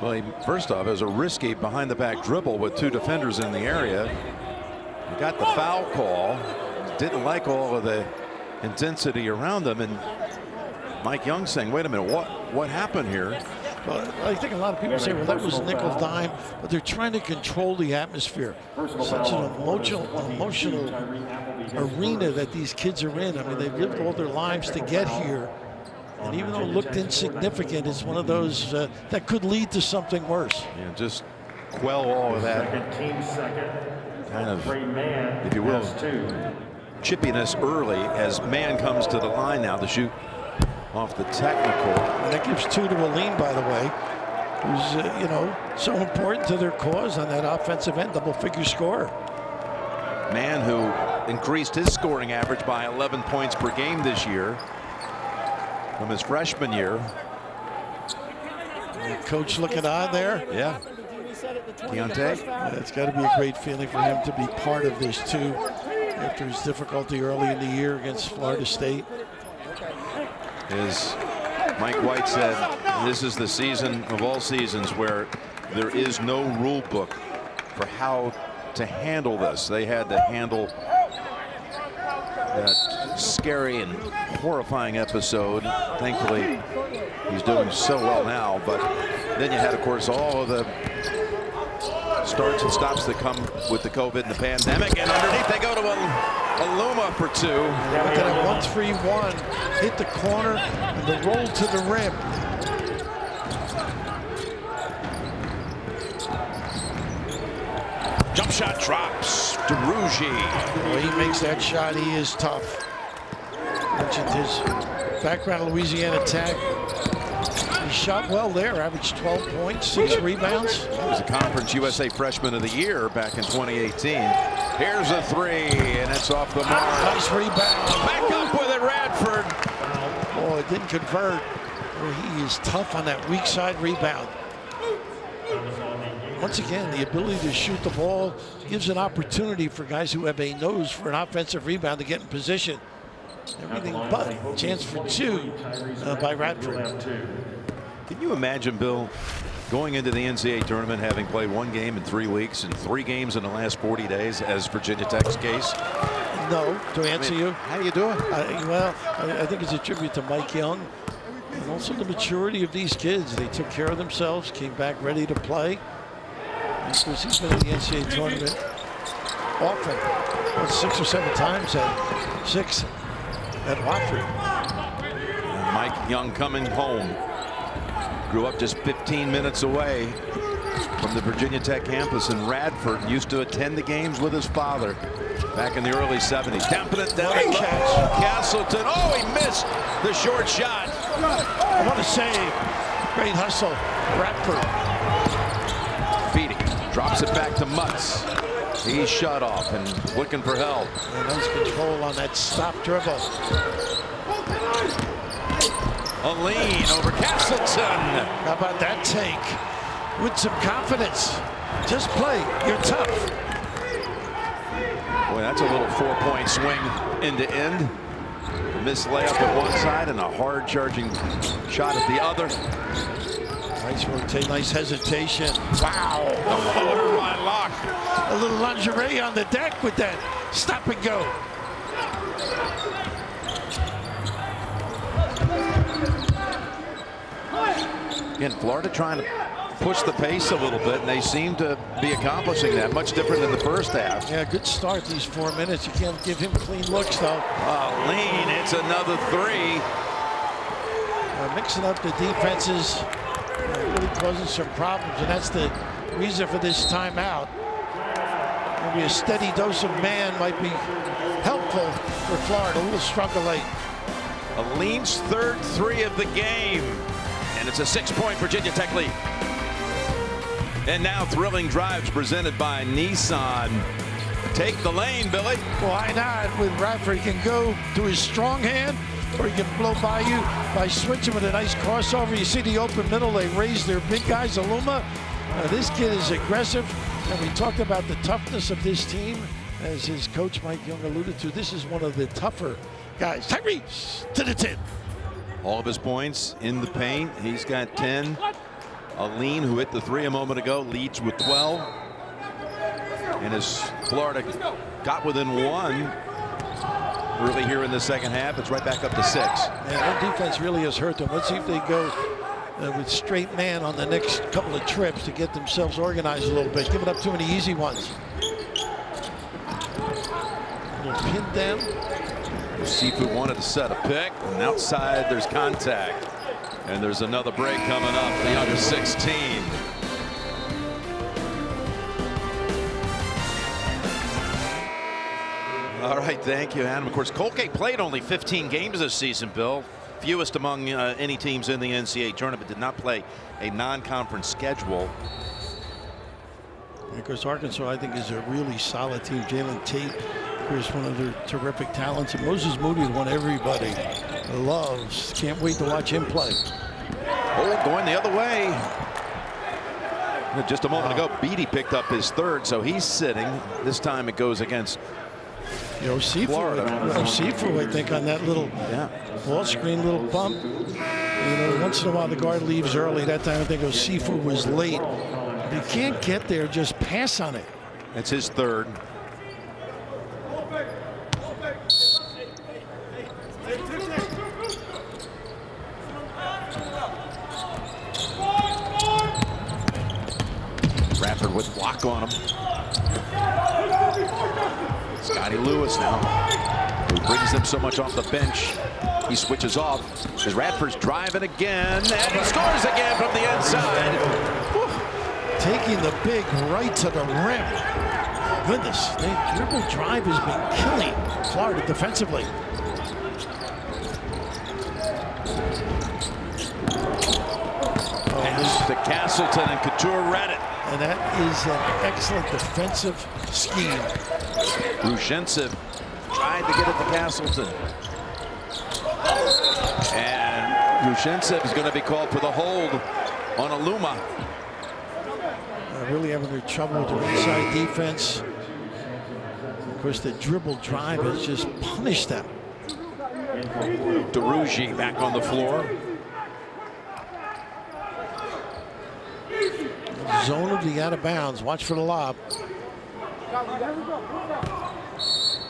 Well, first off, it was a risky behind-the-back dribble with 2 defenders in the area. He got the foul call. Didn't like all of the intensity around him, and Mike Young saying, "Wait a minute, what happened here?" Well, I think a lot of people say, well, that was nickel dime, but they're trying to control the atmosphere. Such an emotional arena that these kids are in. I mean, they've lived all their lives to get here. And even though it looked insignificant, it's one of those that could lead to something worse. Yeah, just quell all of that kind of, if you will, chippiness early as man comes to the line now to shoot off the technical. And that gives 2 to Aline, by the way, who's, so important to their cause on that offensive end, double-figure scorer. Man who increased his scoring average by 11 points per game this year from his freshman year. Coach looking on there. Yeah. Keontae. It's got to be a great feeling for him to be part of this, too, after his difficulty early in the year against Florida State. As Mike White said, this is the season of all seasons where there is no rule book for how to handle this. They had to handle that scary and horrifying episode. Thankfully, he's doing so well now. But then you had, of course, all of the starts and stops that come with the COVID and the pandemic. And underneath, they go to Aluma for 2. Look at it, 1-3-1. Hit the corner and the roll to the rim. Jump shot drops. DeRougy. Well, he makes that shot. He is tough. Mentioned his background at Louisiana Tech. He shot well there, averaged 12 points, 6 rebounds. He was a Conference USA Freshman of the Year back in 2018. Here's a 3, and it's off the mark. Nice rebound. Back up with it, Radford. Oh, it didn't convert. Oh, he is tough on that weak side rebound. Once again, the ability to shoot the ball gives an opportunity for guys who have a nose for an offensive rebound to get in position. Everything but chance for 2 by Radford. Can you imagine, Bill, going into the NCAA tournament, having played 1 game in 3 weeks and 3 games in the last 40 days, as Virginia Tech's case? No, to answer you. How do you do it? I think it's a tribute to Mike Young and also the maturity of these kids. They took care of themselves, came back ready to play. And of course, he's been in the NCAA tournament often, 6 or 7 times at 6 at Wofford. And Mike Young coming home. Grew up just 15 minutes away from the Virginia Tech campus in Radford. Used to attend the games with his father back in the early 70s. Tamping it down. Castleton. Oh, he missed the short shot. What a save. Great hustle. Radford. Beatty drops it back to Mutz. He's shut off and looking for help. And nice control on that stop dribble. A lean over Castleton. How about that take? With some confidence. Just play. You're tough. Boy, that's a little 4-point swing end to end. A missed layup at one side and a hard charging shot at the other. Nice rotate, nice hesitation. Wow. Oh, my lock. A little lingerie on the deck with that stop and go. Again, Florida trying to push the pace a little bit, and they seem to be accomplishing that. Much different than the first half. Yeah, good start these 4 minutes. You can't give him clean looks, though. Lean, it's another three. Mixing up the defenses really causing some problems, and that's the reason for this timeout. Maybe a steady dose of man might be helpful for Florida. A little struggle late. Lean's third three of the game, and it's a 6-point Virginia Tech lead. And now thrilling drives presented by Nissan. Take the lane, Billy. Why not? With Radford, he can go to his strong hand, or he can blow by you by switching with a nice crossover. You see the open middle, they raise their big guys. Aluma, this kid is aggressive, and we talked about the toughness of this team. As his coach Mike Young alluded to, this is one of the tougher guys. Tyrese to the 10. All of his points in the paint. He's got 10. Lean, who hit the three a moment ago, leads with 12. And as Florida got within one early here in the second half, it's right back up to 6. Yeah, their defense really has hurt them. Let's see if they go with straight man on the next couple of trips to get themselves organized a little bit. Giving up too many easy ones. Little pin down. Seafood wanted to set a pick, and outside there's contact. And there's another break coming up. The under 16. All right, thank you, Adam. Of course, Colgate played only 15 games this season, Bill. Fewest among any teams in the NCAA tournament. Did not play a non-conference schedule. Of course, Arkansas, I think, is a really solid team. Jalen Tate, of course, one of their terrific talents. And Moses Moody is one everybody loves. Can't wait to watch him play. Oh, going the other way. Just a moment ago, Beatty picked up his third, so he's sitting. This time it goes against Florida. Sifu, I think, on that little ball screen, little bump. You know, once in a while the guard leaves early. That time I think Sifu was late. If you can't get there, just pass on it. That's his third. Radford with block on him. Scotty Lewis now, who brings them so much off the bench. He switches off as Radford's driving again, and he scores again from the inside. Whew. Taking the big right to the rim. Goodness, the dribble drive has been killing Florida defensively. To Castleton, and Couture read it. And that is an excellent defensive scheme. Rushensev tried to get it to Castleton. And Rushensev is going to be called for the hold on Aluma. Really having their trouble with the inside defense. Of course, the dribble drive has just punished them. DeRougie back on the floor. Zone of the out of bounds. Watch for the lob.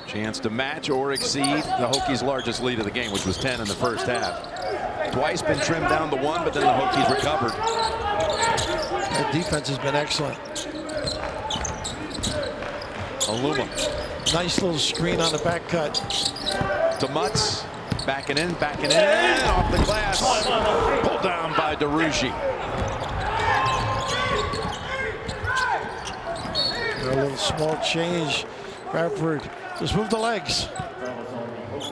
Chance to match or exceed the Hokies' largest lead of the game, which was 10 in the first half. Twice been trimmed down to 1, but then the Hokies recovered. That defense has been excellent. Aluma. Nice little screen on the back cut. To Mutz. backing in, off the glass. Pulled down by DeRougy. A little small change. Radford just move the legs.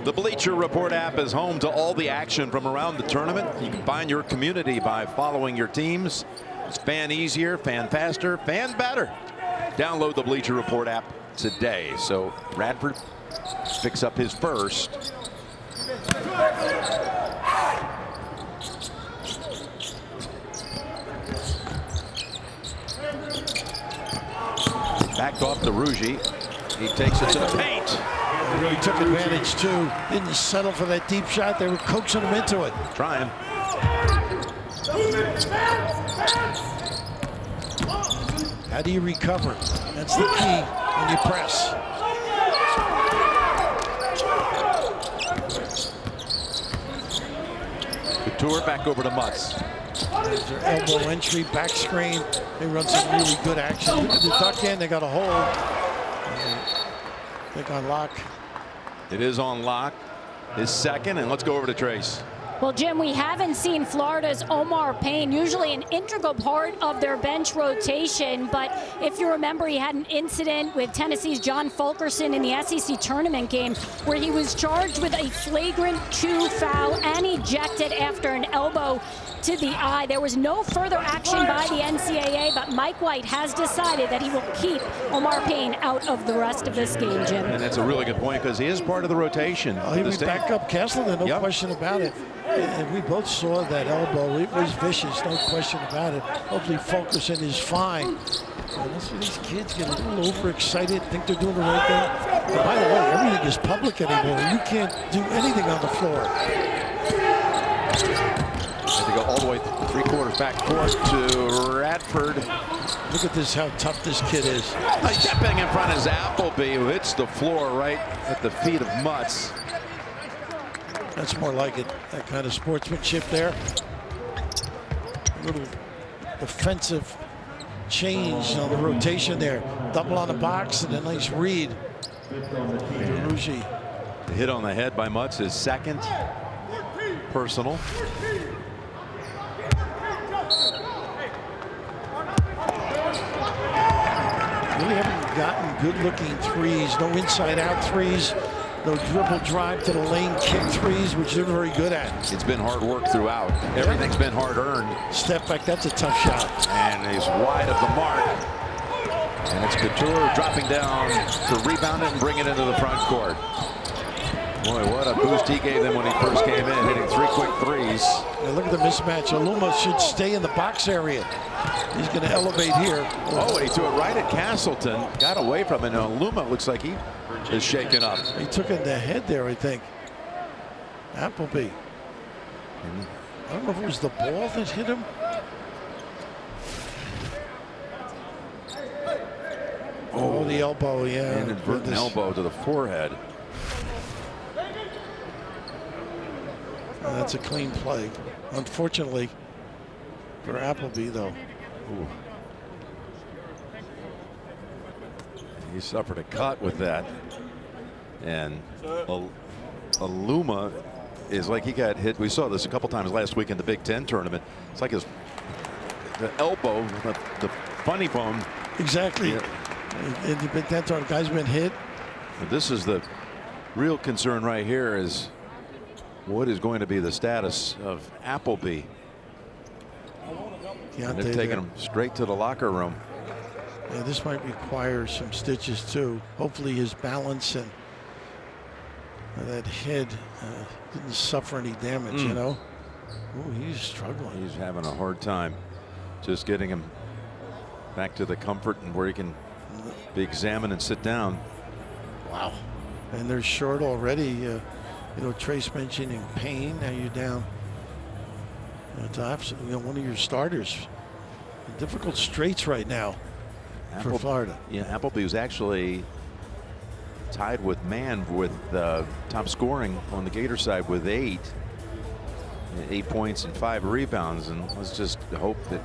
The Bleacher Report app is home to all the action from around the tournament. You can find your community by following your teams. It's fan easier, fan faster, fan better. Download the Bleacher Report app today. So Radford picks up his first. Backed off DeRougy. He takes it to the paint. He really took advantage too. Didn't settle for that deep shot. They were coaxing him into it. Trying. How do you recover? That's the key when you press. Couture back over to Mutz. There's their elbow entry, back screen. They run some really good action. Look at the duck in. They got a hold. I think on lock. It is on lock. His second, and let's go over to Trace. Well, Jim, we haven't seen Florida's Omar Payne, usually an integral part of their bench rotation. But if you remember, he had an incident with Tennessee's John Fulkerson in the SEC tournament game where he was charged with a flagrant 2 foul and ejected after an elbow to the eye. There was no further action by the NCAA, but Mike White has decided that he will keep Omar Payne out of the rest of this game, Jim. And that's a really good point because he is part of the rotation. He was back up Castleton, no question about it. And we both saw that elbow. It was vicious, no question about it. Hopefully Fulkerson is fine. And that's where these kids get a little overexcited, think they're doing the right thing. And by the way, everything is public anymore. You can't do anything on the floor. They go all the way 3/4 back court to Radford. Look at this, how tough this kid is. Stepping in front is Appleby, who hits the floor right at the feet of Mutz. That's more like it, that kind of sportsmanship there. A little defensive change on the rotation there. Double on the box and a nice read. DeRougy. The hit on the head by Mutz is second. Personal. Really haven't gotten good-looking threes. No inside-out threes. No dribble drive to the lane kick threes, which they're very good at. It's been hard work throughout. Everything's been hard earned. Step back, that's a tough shot. And he's wide of the mark. And it's Couture dropping down to rebound it and bring it into the front court. Boy, what a boost he gave them when he first came in, hitting 3 quick threes. Yeah, look at the mismatch. Aluma should stay in the box area. He's going to elevate here. Oh, he threw it right at Castleton. Got away from it. Now Aluma looks like he is shaken up. He took it in the head there, I think. Appleby. I don't know if it was the ball that hit him. Oh, the elbow, yeah. Inadvertent elbow to the forehead. That's a clean play. Unfortunately for Appleby, though. Ooh. He suffered a cut with that. And Aluma is like he got hit. We saw this a couple times last week in the Big Ten tournament. It's like the elbow, the funny bone. Exactly. Yeah. In the Big Ten tournament, guy's been hit. But this is the real concern right here is what is going to be the status of Appleby. And they're taking him straight to the locker room. Yeah, this might require some stitches too. Hopefully his balance and that head didn't suffer any damage, you know. Oh, he's struggling. He's having a hard time just getting him back to the comfort and where he can be examined and sit down. Wow. And they're short already. You know, Trace mentioning Payne. Now you're down to absolutely one of your starters. Difficult straits right now for Florida. Yeah, Appleby was actually tied with Mann with top scoring on the Gator side with 8 points and 5 rebounds, and let's just hope that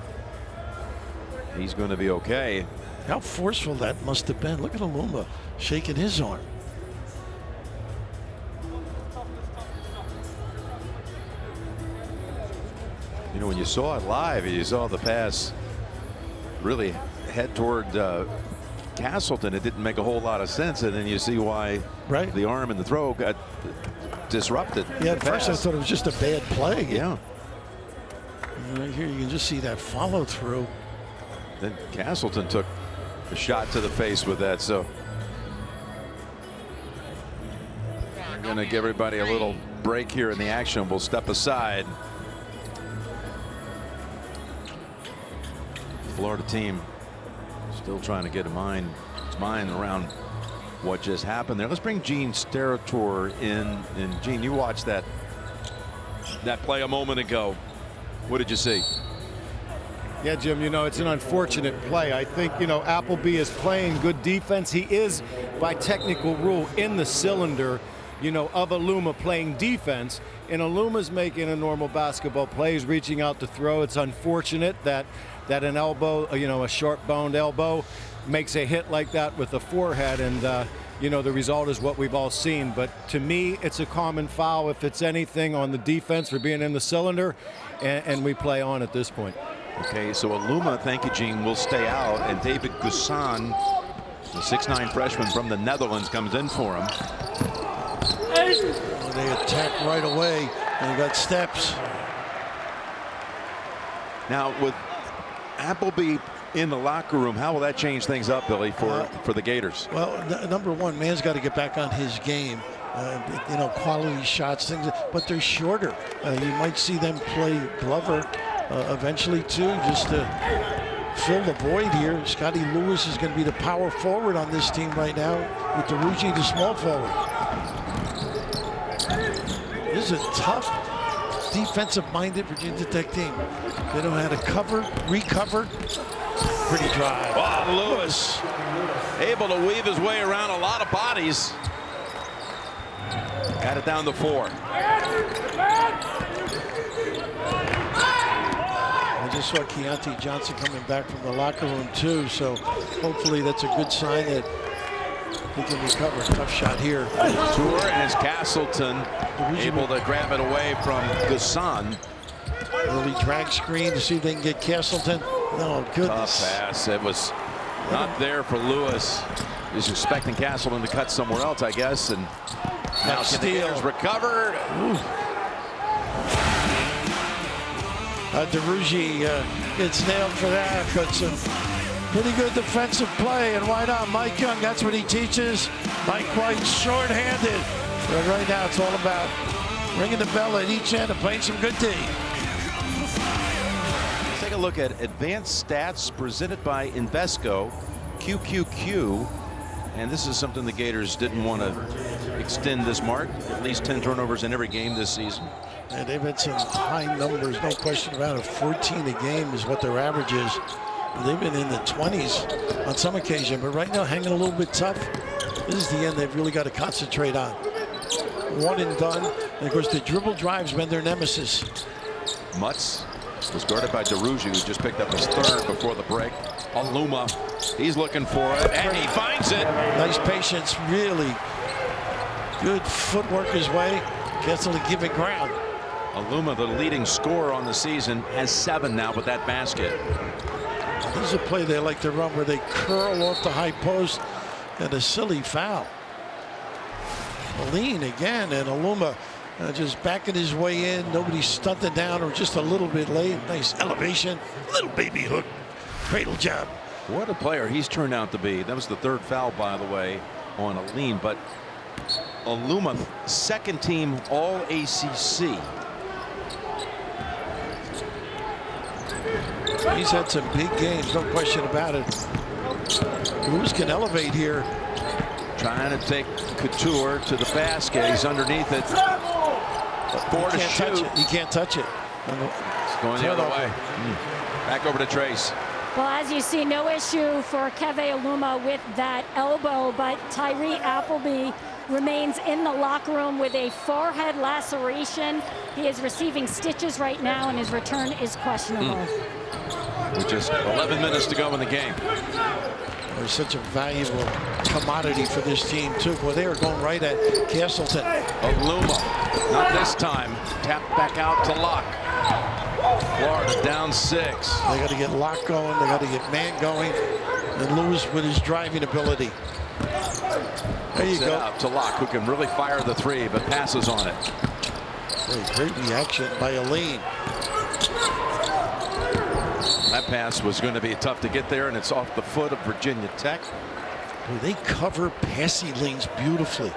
he's going to be okay. How forceful that must have been. Look at Aluma shaking his arm. know, when you saw it live, you saw the pass really head toward Castleton. It didn't make a whole lot of sense, and then you see why the arm and the throw got disrupted. Yeah, at first I thought it was just a bad play. Yeah. And right here you can just see that follow through. Then Castleton took a shot to the face with that. So I'm going to give everybody a little break here in the action. We'll step aside. Florida team still trying to get its mind around what just happened there. Let's bring Gene Steratore in. And Gene, you watched that play a moment ago. What did you see? Yeah, Jim, you know, it's an unfortunate play. I think, you know, Appleby is playing good defense. He is, by technical rule, in the cylinder, you know, of Aluma playing defense. And Aluma's making a normal basketball play. He's reaching out to throw. It's unfortunate that an elbow, you know, a short-boned elbow makes a hit like that with the forehead. And, you know, the result is what we've all seen. But to me, it's a common foul if it's anything on the defense for being in the cylinder. And we play on at this point. Okay, so Aluma, thank you, Gene, will stay out, and David Gusan, the 6'9" freshman from the Netherlands, comes in for him. Well, they attack right away, and they got steps. Now, with Appleby in the locker room, how will that change things up, Billy, for the Gators? Well, number one, man's got to get back on his game. You know, quality shots, things, but they're shorter. You might see them play Glover eventually too, just to fill the void here. Scotty Lewis is going to be the power forward on this team right now, with DeRuggi the small forward. This is a tough, defensive-minded Virginia Tech team. They know how to cover, recover. Pretty drive. Oh, Lewis able to weave his way around a lot of bodies. Got it down to 4. I just saw Keontae Johnson coming back from the locker room too, so hopefully that's a good sign that he can recover. Tough shot here. Tour, and it's Castleton able to grab it away from Gusan. Early drag screen to see if they can get Castleton. No, goodness. Tough pass. It was not there for Lewis. He's expecting Castleton to cut somewhere else, I guess, and now the Gators recovered. DeRuggi gets nailed for that, but some pretty good defensive play. And why not? Mike Young, that's what he teaches. Mike White short-handed. But right now it's all about ringing the bell at each end and playing some good D. Let's take a look at advanced stats presented by Invesco, QQQ. And this is something the Gators didn't want to extend this mark. At least 10 turnovers in every game this season. And they've had some high numbers, no question about it. 14 a game is what their average is. They've been in the 20s on some occasion, but right now hanging a little bit tough. This is the end they've really got to concentrate on. One and done. And of course, the dribble drive's been their nemesis. Mutz was guarded by DeRuggi, who just picked up his 3rd before the break. Aluma, he's looking for it, and he finds it. Nice patience, really good footwork his way. Castleton giving ground. Aluma, the leading scorer on the season, has 7 now with that basket. This is a play they like to run where they curl off the high post, and a silly foul. Lean again, and Aluma just backing his way in. Nobody stunted down or just a little bit late. Nice elevation, little baby hook, cradle job. What a player he's turned out to be. That was the 3rd foul, by the way, on a lean. But Aluma, 2nd team All ACC. He's had some big games, no question about it. Lewis can elevate here. Trying to take Couture to the basket. He's underneath it. 4 to shoot. He can't touch it. It's going the other way. Back over to Trace. Well, as you see, no issue for Keve Aluma with that elbow, but Tyree Appleby remains in the locker room with a forehead laceration. He is receiving stitches right now, and his return is questionable. With just 11 minutes to go in the game. They're such a valuable commodity for this team, too. Well, they are going right at Castleton. Aluma, not this time. Tapped back out to Locke. Florida down 6. They got to get lock going. They got to get man going. And Lewis with his driving ability. There you go. Out to Locke, who can really fire the 3, but passes on it. Great reaction by Aline. That pass was going to be tough to get there, and it's off the foot of Virginia Tech. Boy, they cover passing lanes beautifully.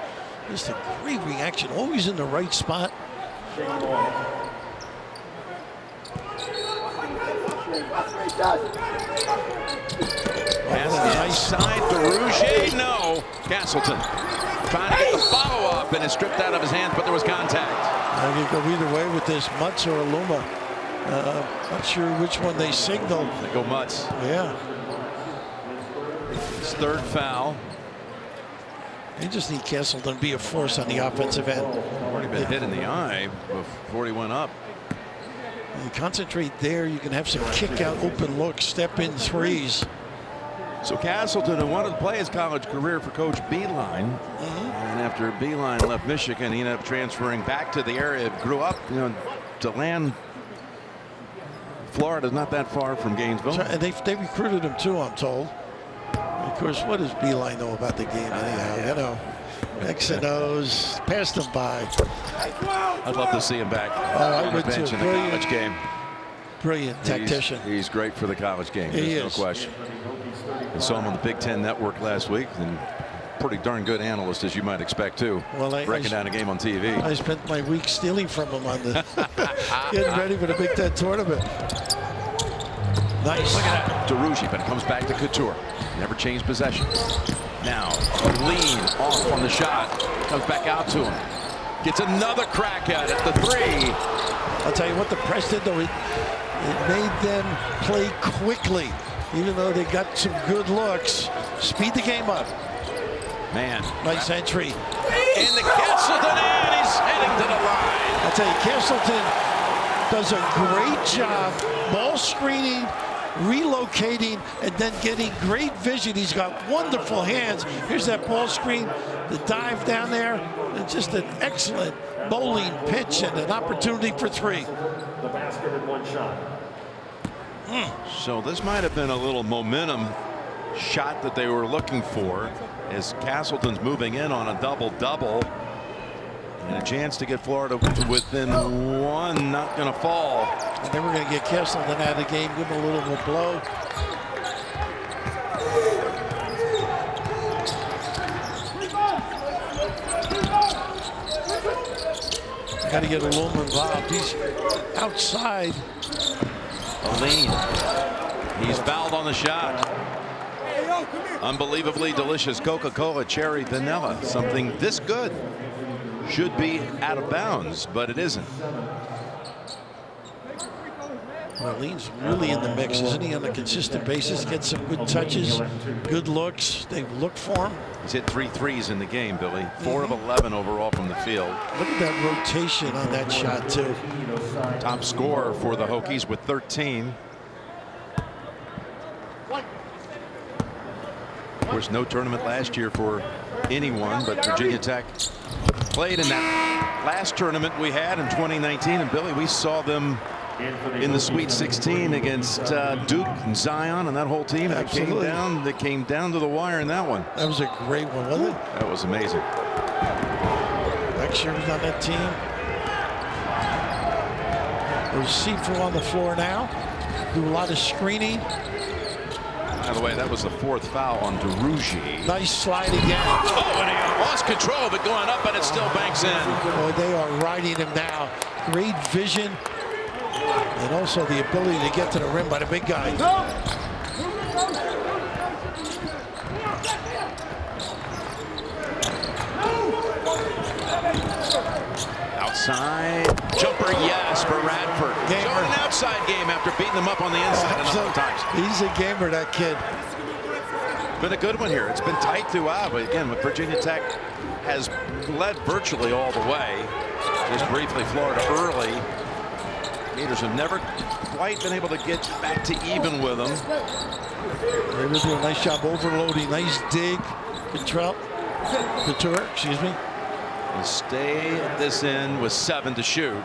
Just a great reaction, always in the right spot. Pass nice side to Rouget. No. Castleton trying to get the follow-up, and it's stripped out of his hands, but there was contact. I can go either way with this, Mutz or Aluma. Not sure which one they signal. They go Mutz. Yeah. His 3rd foul. They just need Castleton to be a force on the offensive end. Already been hit in the eye before he went up. You concentrate there, you can have some kick out, open looks, step in 3s. So Castleton, who wanted to play his college career for Coach Beeline, and after Beeline left Michigan, he ended up transferring back to the area. Grew up, DeLand, Florida's not that far from Gainesville. And they recruited him too, I'm told. And of course, what does Beeline know about the game anyhow? You know, X and O's, passed him by. I'd love to see him back I on the would bench too. in the college game. Brilliant tactician. He's great for the college game. There's no question. I saw him on the Big Ten Network last week, and pretty darn good analyst, as you might expect too. Well, breaking down a game on TV. I spent my week stealing from him on the getting ready for the Big Ten tournament. Nice. Look at that. DeRougy, but it comes back to Couture. Never changed possession. Now, lean off on the shot. Comes back out to him. Gets another crack at it, the 3. I'll tell you what the press did, though. It made them play quickly. Even though they got some good looks. Speed the game up. Man. Nice entry. And the Castleton, and he's heading to the line. I'll tell you, Castleton does a great job ball screening, relocating, and then getting great vision. He's got wonderful hands. Here's that ball screen, the dive down there, and just an excellent bowling pitch and an opportunity for 3. The basket in 1 shot. So this might have been a little momentum shot that they were looking for, as Castleton's moving in on a double-double. And a chance to get Florida within 1, not going to fall. And then we're going to get Castleton out of the game, give him a little of a blow. Got to get Aluma involved. He's outside. Aline. He's fouled on the shot. Unbelievably delicious Coca-Cola cherry vanilla. Something this good should be out of bounds, but it isn't. Aline's really in the mix, isn't he, on a consistent basis? Gets some good touches, good looks. They look for him. He's hit 3 threes in the game, Billy. 4 of 11 overall from the field. Look at that rotation on that shot, too. Top scorer for the Hokies with 13. Of course, no tournament last year for anyone, but Virginia Tech played in that last tournament we had in 2019. And Billy, we saw them in the Sweet 16 against Duke and Zion and that whole team. They came down to the wire in that one. That was a great one, wasn't it? That was amazing. Next year was on that team. There's Sifu on the floor now. Do a lot of screening. By the way, that was the 4th foul on DeRougy. Nice slide again. Oh, and he lost control of it going up, but it still banks in. Boy, they are riding him now. Great vision. And also the ability to get to the rim by the big guy. Outside jumper, yes, for Radford. Showing an outside game after beating them up on the inside a number of times. He's a gamer, that kid. Been a good one here. It's been tight throughout, but again, Virginia Tech has led virtually all the way. Just briefly, Florida early. Gators have never quite been able to get back to even with them. They will do a nice job overloading. Nice dig. Couture, excuse me. And stay this in with 7 to shoot.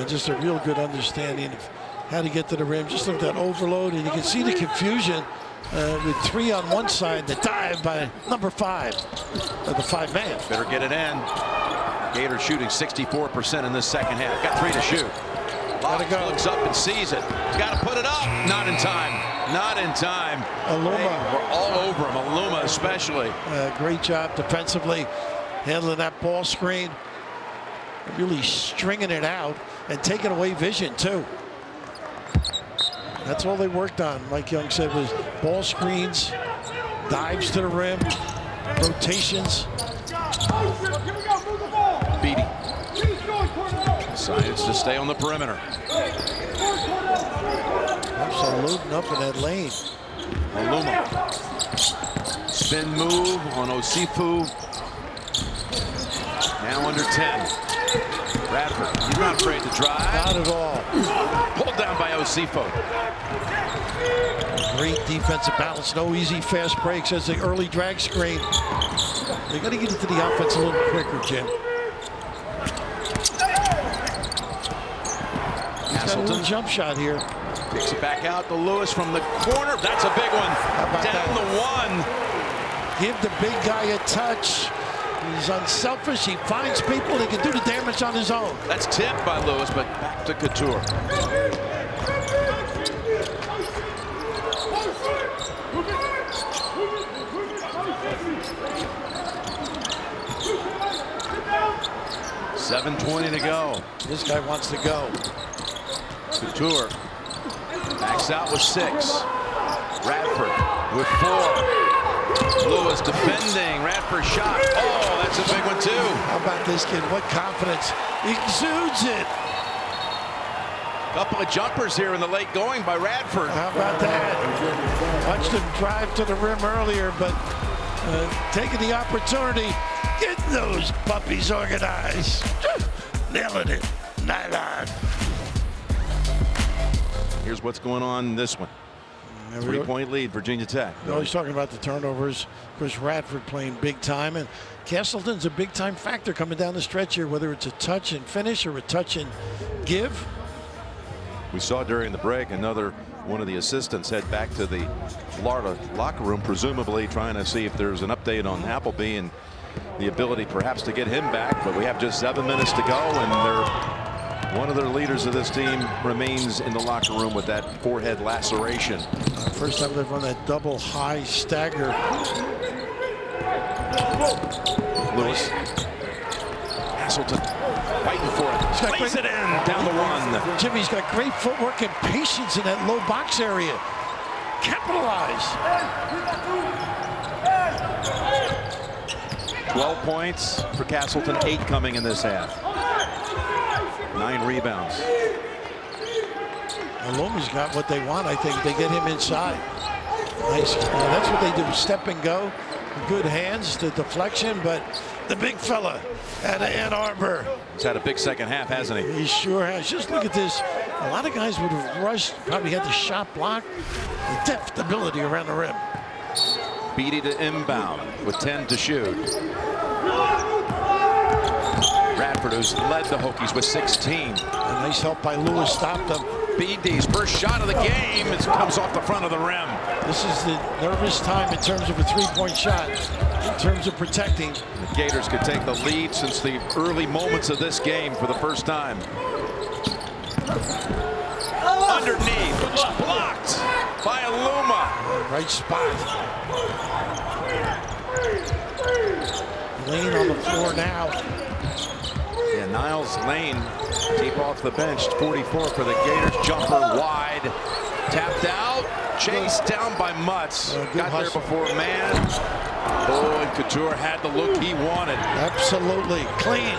Just a real good understanding of how to get to the rim. Just look at that overload, and you can see the confusion with 3 on one side, the dive by number 5, the 5-man. Better get it in. Gators shooting 64% in this second half. Got 3 to shoot. Gotta go. Looks up and sees it. He's got to put it up. Not in time. Not in time. Aluma. We're all over him. Aluma especially. Great job defensively, handling that ball screen. Really stringing it out and taking away vision too. That's all they worked on, Mike Young said, was ball screens, dives to the rim, rotations. Beatty decides to stay on the perimeter. Absolutely up in that lane. Aluma. Spin move on Osifu. Now under 10. Radford, he's not afraid to drive. Not at all. Pulled down by Osifu. Great defensive balance. No easy fast breaks as the early drag screen. They got to get into the offense a little quicker, Jim. He's got a little jump shot here. Takes it back out to Lewis from the corner. That's a big one. Down the 1. Give the big guy a touch. He's unselfish. He finds people. He can do the damage on his own. That's tipped by Lewis, but back to Couture. $7:20 to go. This guy wants to go. Couture backs out with 6. Radford with 4. Lewis defending. Radford shot. Oh, that's a big one too. How about this kid? What confidence. He exudes it. Couple of jumpers here in the late going by Radford. How about that? Watched him drive to the rim earlier, but taking the opportunity, getting those puppies organized. Nailing it. Nylon. Here's what's going on in this one. 3-point lead, Virginia Tech. No, he's talking about the turnovers. Of course, Radford playing big time, and Castleton's a big time factor coming down the stretch here, whether it's a touch and finish or a touch and give. We saw during the break another one of the assistants head back to the Florida locker room, presumably trying to see if there's an update on Appleby and the ability perhaps to get him back. But we have just 7 minutes to go, and one of their leaders of this team remains in the locker room with that forehead laceration. First time they've run that double high stagger. Lewis. Castleton fighting for it. Plays it in. Down the 1. Jimmy's got great footwork and patience in that low box area. Capitalize. 12 points for Castleton, 8 coming in this half. 9 rebounds. Aluma's got what they want. I think they get him inside. Nice. That's what they do. Step and go. Good hands, the deflection, but the big fella out of Ann Arbor. He's had a big second half, hasn't he? He sure has. Just look at this. A lot of guys would have rushed, probably had the shot blocked. The depth ability around the rim. Beatty to inbound with 10 to shoot. Radford, who's led the Hokies with 16. A nice help by Lewis, stopped them. BD's first shot of the game. It comes off the front of the rim. This is the nervous time in terms of a three-point shot, in terms of protecting. The Gators could take the lead since the early moments of this game for the first time. Underneath, blocked by Aluma. Right spot. Lane on the floor now. Yeah, Niles Lane, deep off the bench, 44 for the Gators. Jumper wide, tapped out, chased down by Mutz. Got there before man. Oh, and Couture had the look he wanted. Absolutely clean.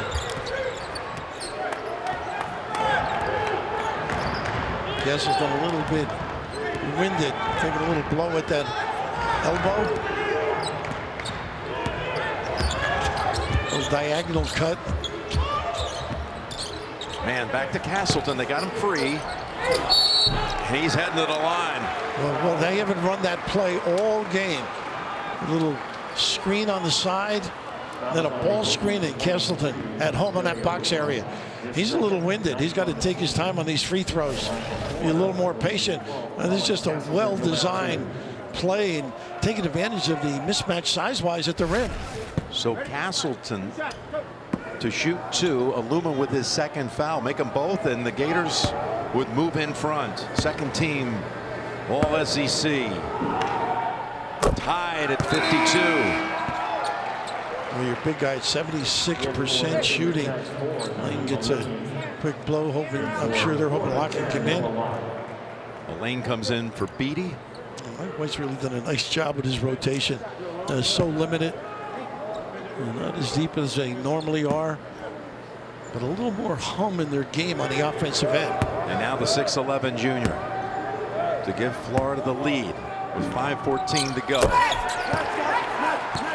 Guess it's done a little bit winded, taking a little blow at that elbow. Those diagonal cut. Man, back to Castleton. They got him free. He's heading to the line. Well, they haven't run that play all game. A little screen on the side. Then a ball screen and Castleton at home in that box area. He's a little winded. He's got to take his time on these free throws. Be a little more patient. And it's just a well-designed play and taking advantage of the mismatch size-wise at the rim. So Castleton to shoot 2. Aluma with his second foul. Make them both, and the Gators would move in front. Second team All SEC. Tied at 52. Well, your big guy at 76% shooting. Lane gets a quick blow, hoping, I'm sure they're hoping Lockett can come in. Lane comes in for Beatty. Mike White's really done a nice job with his rotation. So limited. Not as deep as they normally are, but a little more hum in their game on the offensive end. And now the 6'11" junior to give Florida the lead with 5:14 to go.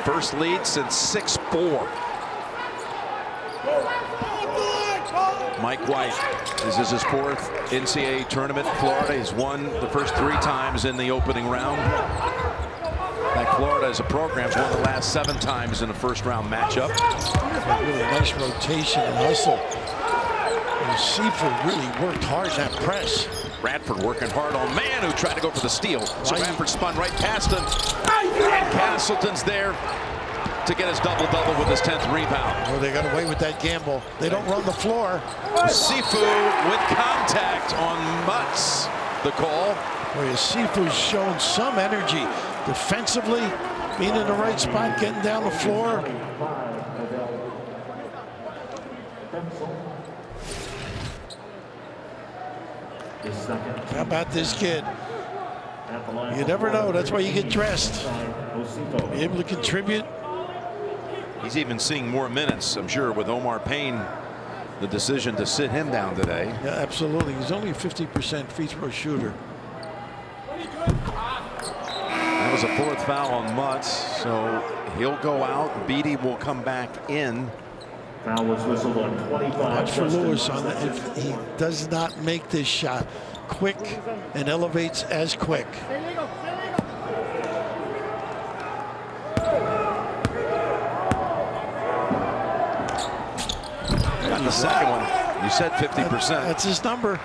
First lead since 6-4. Mike White. This is his 4th NCAA tournament. Florida has won the first 3 times in the opening round. In fact, Florida as a program has won the last 7 times in a first-round matchup. Really nice rotation and hustle. And Seaford really worked hard in that press. Radford working hard on man who tried to go for the steal. So Radford spun right past him. And Castleton's there to get his double-double with his 10th rebound. Well, they got away with that gamble. They don't run the floor. Sifu with contact on Mutz. The call. Boy, Sifu's shown some energy defensively, being in the right spot, getting down the floor. How about this kid? You never know. That's why you get dressed. Be able to contribute. He's even seeing more minutes, I'm sure, with Omar Payne, the decision to sit him down today. Yeah, absolutely. He's only a 50% free throw shooter. That was a 4th foul on Mutz, so he'll go out. Beatty will come back in. Foul was whistled on 25. Watch for Lewis on that. If he does not make this shot quick and elevates as quick. Got the second one. You said 50%. That's his number.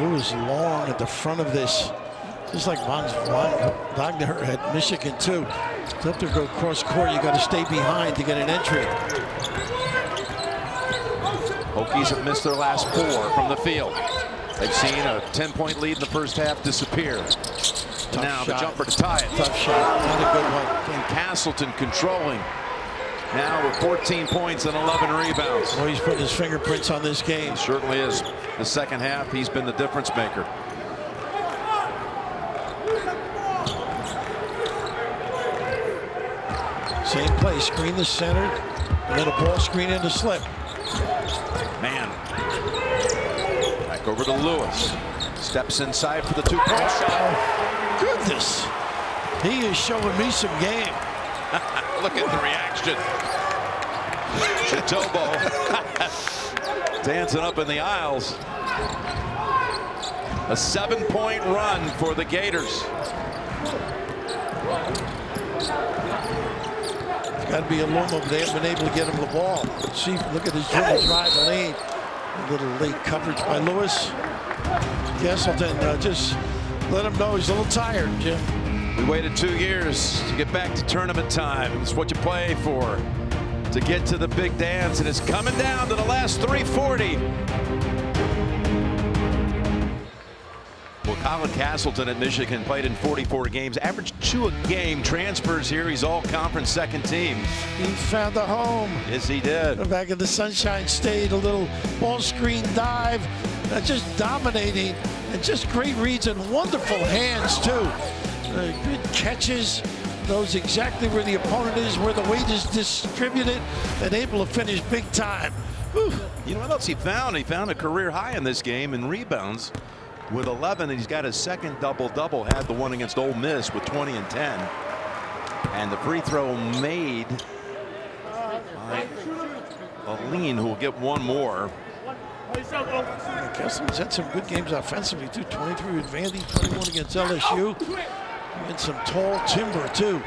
Lewis long at the front of this, just like Wagner at Michigan too. It's up to go cross court. You got to stay behind to get an entry. Hokies have missed their last 4 from the field. They've seen a 10-point lead in the first half disappear. Now the jumper to tie it. Tough shot, not a good one. And Castleton controlling. Now with 14 points and 11 rebounds. Well, he's putting his fingerprints on this game. He certainly is. The second half, he's been the difference maker. Same play, screen the center, and then a ball screen into slip. Man. Back over to Lewis. Steps inside for the 2-point shot. Goodness. He is showing me some game. Look at the reaction. Chitobo dancing up in the aisles. A 7-point run for the Gators. It's got to be Aluma, but they haven't been able to get him the ball. See, look at his dribble drive lane. A little late coverage by Lewis. Castleton just let him know he's a little tired, Jim. We waited 2 years to get back to tournament time. It's what you play for, to get to the big dance, and it's coming down to the last 3:40. Well, Colin Castleton at Michigan played in 44 games, averaged 2 a game. Transfers here. He's all conference second team. He found a home. Yes, he did. Back in the Sunshine State, a little ball screen dive, just dominating, and just great reads and wonderful hands too. Good catches, knows exactly where the opponent is, where the weight is distributed, and able to finish big time. Whew. You know what else he found? He found a career high in this game in rebounds with 11, and he's got his second double-double. Had the one against Ole Miss with 20 and 10. And the free throw made by Aline, who will get one more. Kessler's had some good games offensively too. 23 with Vandy, 21 against LSU. And some tall timber too.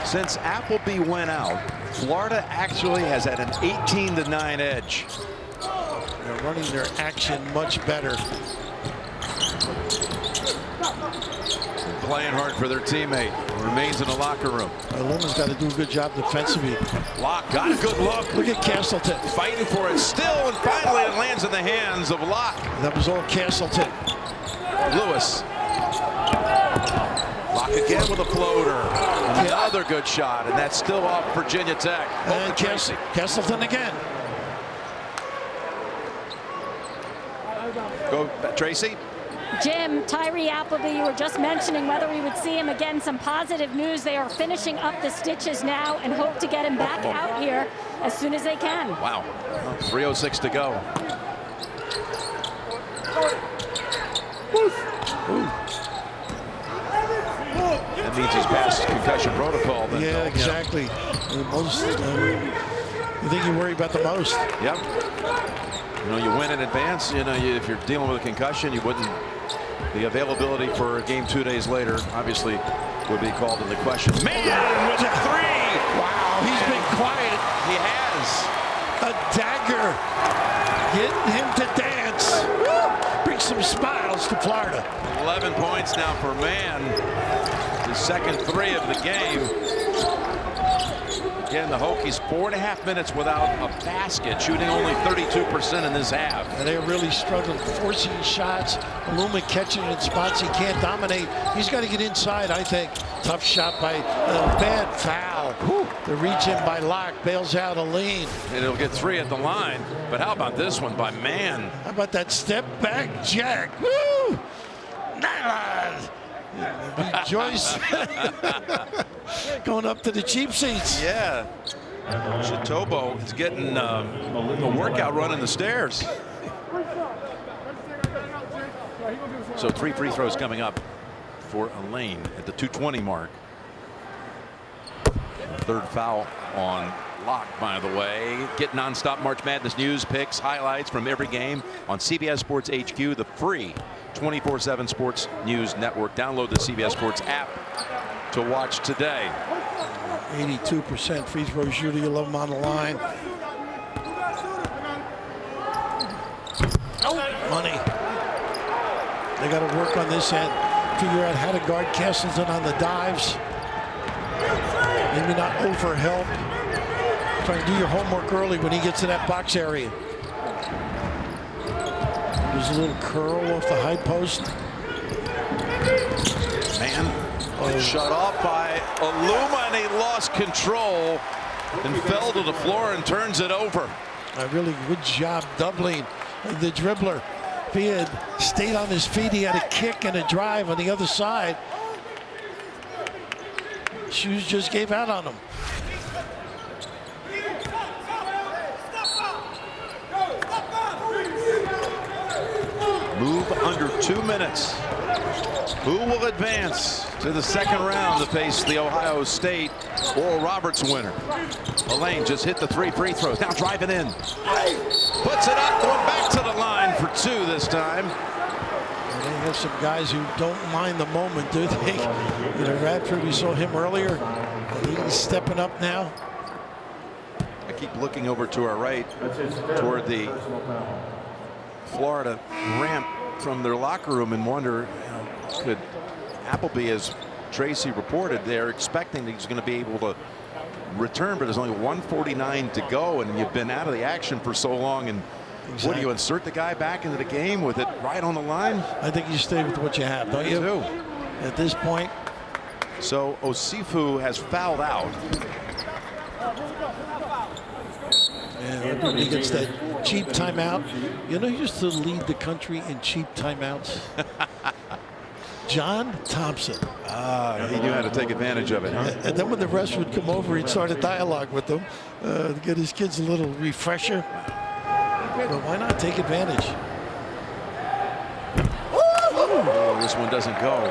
Since Appleby went out, Florida actually has had an 18-9 edge. They're running their action much better. Playing hard for their teammate. Remains in the locker room. Luma's got to do a good job defensively. Locke got a good look. Look at Castleton. Fighting for it still, and finally it lands in the hands of Locke. That was all Castleton. Lewis. Locke again with a floater. Another good shot, and that's still off Virginia Tech. And Castleton again. Go, Tracy. Jim, Tyree Appleby, you were just mentioning whether we would see him again. Some positive news. They are finishing up the stitches now and hope to get him back out here as soon as they can. Wow. 3:06 to go. That means he's past concussion protocol. Then, yeah, exactly. The most, you think you worry about the most. Yep. You know, you win in advance. You know, if you're dealing with a concussion, you wouldn't. The availability for a game 2 days later, obviously, would be called into question. Man, with a three! Wow, he's been quiet. He has. A dagger. Getting him to dance. Woo! Brings some smiles to Florida. 11 points now for Mann. His second three of the game. Again, the Hokies 4.5 minutes without a basket, shooting only 32% in this half. And they're really struggling, forcing shots. Luma catching in spots he can't dominate. He's got to get inside, I think. Tough shot by bad foul. The reach in by Locke, bails out a lean. And he'll get three at the line. But how about this one by Mann? How about that step back jack? Woo! Nylon! Joyce going up to the cheap seats. Yeah. Chitobo is getting a workout running the stairs. So 3 free throws coming up for Elaine at the 2:20 mark. Third foul on Locke, by the way. Get nonstop March Madness news, picks, highlights from every game on CBS Sports HQ, the free 24/7 Sports News Network. Download the CBS Sports app to watch today. 82% free throw shooter. You love him on the line. Money. They got to work on this end. Figure out how to guard Castleton on the dives. Maybe not overhelp. Try and do your homework early when he gets to that box area. There's a little curl off the high post. Man, shut off by Aluma, and he lost control and fell to the floor and turns it over. A really good job doubling the dribbler. If he had stayed on his feet, he had a kick and a drive on the other side. Shoes just gave out on him. Move under 2 minutes. Who will advance to the second round to face the Ohio State Oral Roberts winner? Elaine just hit the 3 free throws. Now driving in. Puts it up, going back to the line for 2 this time. And they have some guys who don't mind the moment, do they? You know, Radford, we saw him earlier. He's stepping up now. I keep looking over to our right toward the Florida ramp from their locker room and wonder, could Appleby, as Tracy reported, they're expecting that he's going to be able to return, but there's only 1:49 to go, and you've been out of the action for so long. And what do you insert the guy back into the game with it right on the line? I think you stay with what you have, don't you? Do. At this point. So Osifu has fouled out. And he gets that cheap timeout. You know, he used to lead the country in cheap timeouts. John Thompson. He knew how to take advantage of it, huh? And then when the refs would come over, he'd start a dialogue with them to get his kids a little refresher. But why not take advantage? Oh, this one doesn't go.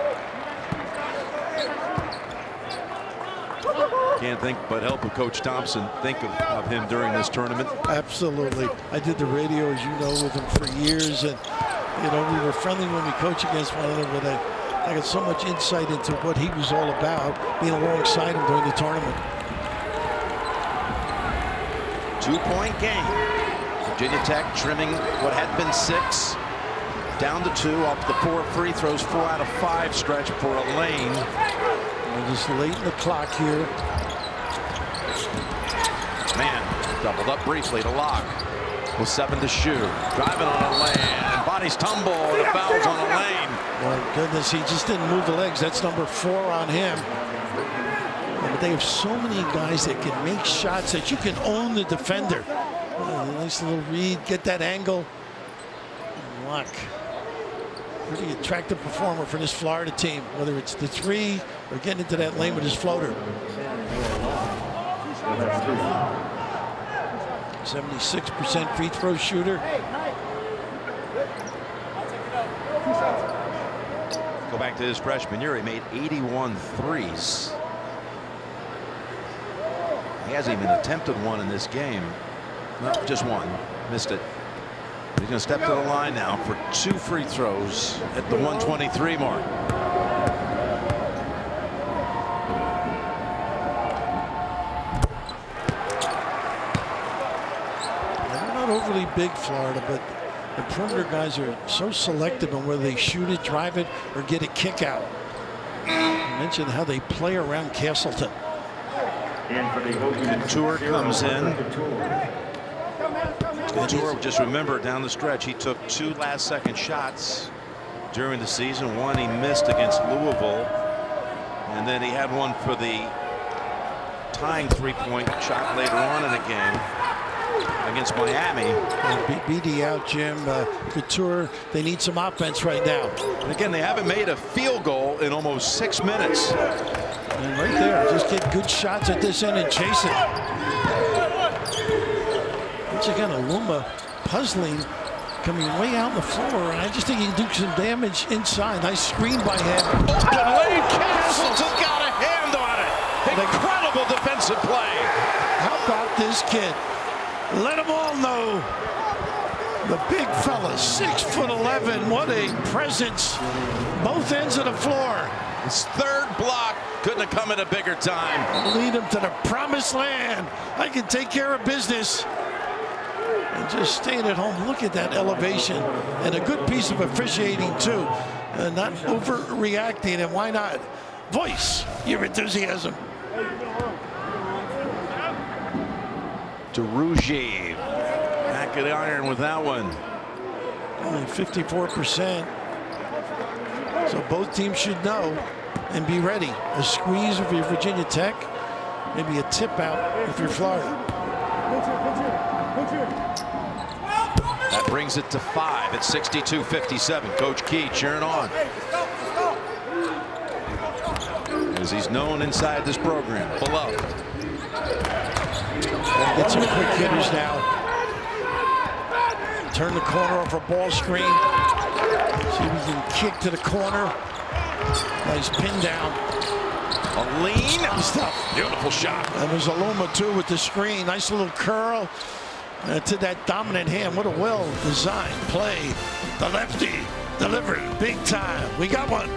Can't think but help of Coach Thompson think of him during this tournament. Absolutely. I did the radio, as you know, with him for years. And, you know, we were friendly when we coached against one another, but I got so much insight into what he was all about, being alongside him during the tournament. 2-point game. Virginia Tech trimming what had been 6 down to 2 off the 4 free throws, 4 out of 5 stretch for Elaine. We're just late in the clock here. Man, doubled up briefly to Locke with 7 to shoot. Driving on Elaine, and bodies tumble, and the foul's on Elaine. My goodness, he just didn't move the legs. That's number 4 on him. But they have so many guys that can make shots that you can own the defender. Nice little read, get that angle. Locke, pretty attractive performer for this Florida team, whether it's the 3 or getting into that lane with his floater. 76% free throw shooter. Go back to his freshman year, he made 81 threes. He hasn't even attempted one in this game. No, just one. Missed it. But he's going to step to the line now for 2 free throws at the 123 mark. They're not overly big, Florida, but the perimeter guys are so selective on whether they shoot it, drive it, or get a kick out. I mentioned how they play around Castleton. Couture comes in. Couture, just remember down the stretch, he took 2 last-second shots during the season. One he missed against Louisville, and then he had one for the tying 3-point shot later on in the game against Miami. BD out, Jim. Couture, they need some offense right now. And again, they haven't made a field goal in almost 6 minutes. And right there, just get good shots at this end and chase it. Once again, Aluma puzzling, coming way out on the floor, and I just think he can do some damage inside. Nice screen by him. Elaine Castleton got a hand on it. Incredible defensive play. How about this kid? Let them all know. The big fella, 6'11". What a presence. Both ends of the floor. His 3rd block couldn't have come at a bigger time. Lead him to the promised land. I can take care of business. And just staying at home. Look at that elevation. And a good piece of officiating, too. Not overreacting. And why not? Voice your enthusiasm. DeRougier back at the iron with that one. Only 54%. So both teams should know and be ready. A squeeze if you're Virginia Tech, maybe a tip out if you're Florida. That brings it to 5 at 62-57. Coach Key cheering on, as he's known inside this program. Beloved. Get some quick hitters now. Turn the corner off a ball screen. See if we can kick to the corner. Nice pin down. Elaine. Stuff. Beautiful shot. And there's Aluma too with the screen. Nice little curl to that dominant hand. What a well-designed play. The lefty delivered big time. We got one.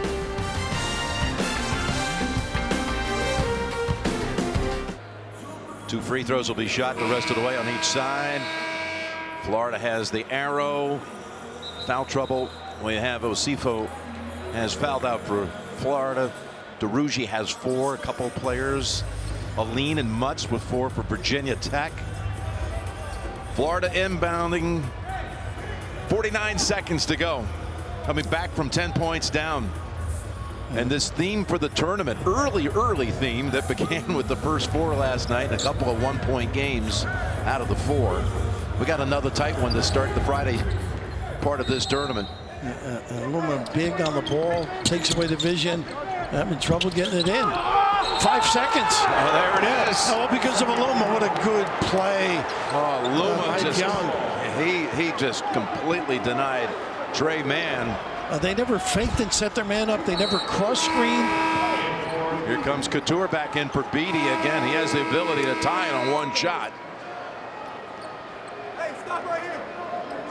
Two free throws will be shot the rest of the way on each side. Florida has the arrow. Foul trouble. We have Osifo has fouled out for Florida. DeRougier has 4. A couple players. Aline and Mutz with 4 for Virginia Tech. Florida inbounding. 49 seconds to go. Coming back from 10 points down. And this theme for the tournament, early theme that began with the first 4 last night and a couple of one-point games out of the 4. We got another tight one to start the Friday part of this tournament. Aluma big on the ball, takes away the vision. Having trouble getting it in. 5 seconds. Oh, there it is. Oh, because of Aluma. What a good play. Oh, Aluma just Young. he just completely denied Trey Mann. They never faked and set their man up. They never cross-screen. Here comes Couture back in for Beatty again. He has the ability to tie it on one shot. Hey, stop right here.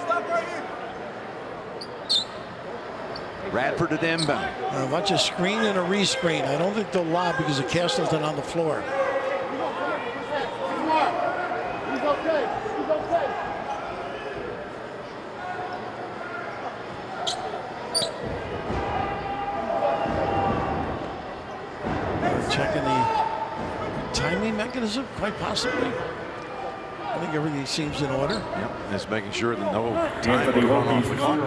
Stop right here. Radford at inbound. Watch a screen and a rescreen. I don't think they'll lob because of Castleton on the floor. Checking the timing mechanism, quite possibly. I think everything seems in order. Yep, just making sure that no time would run off the clock.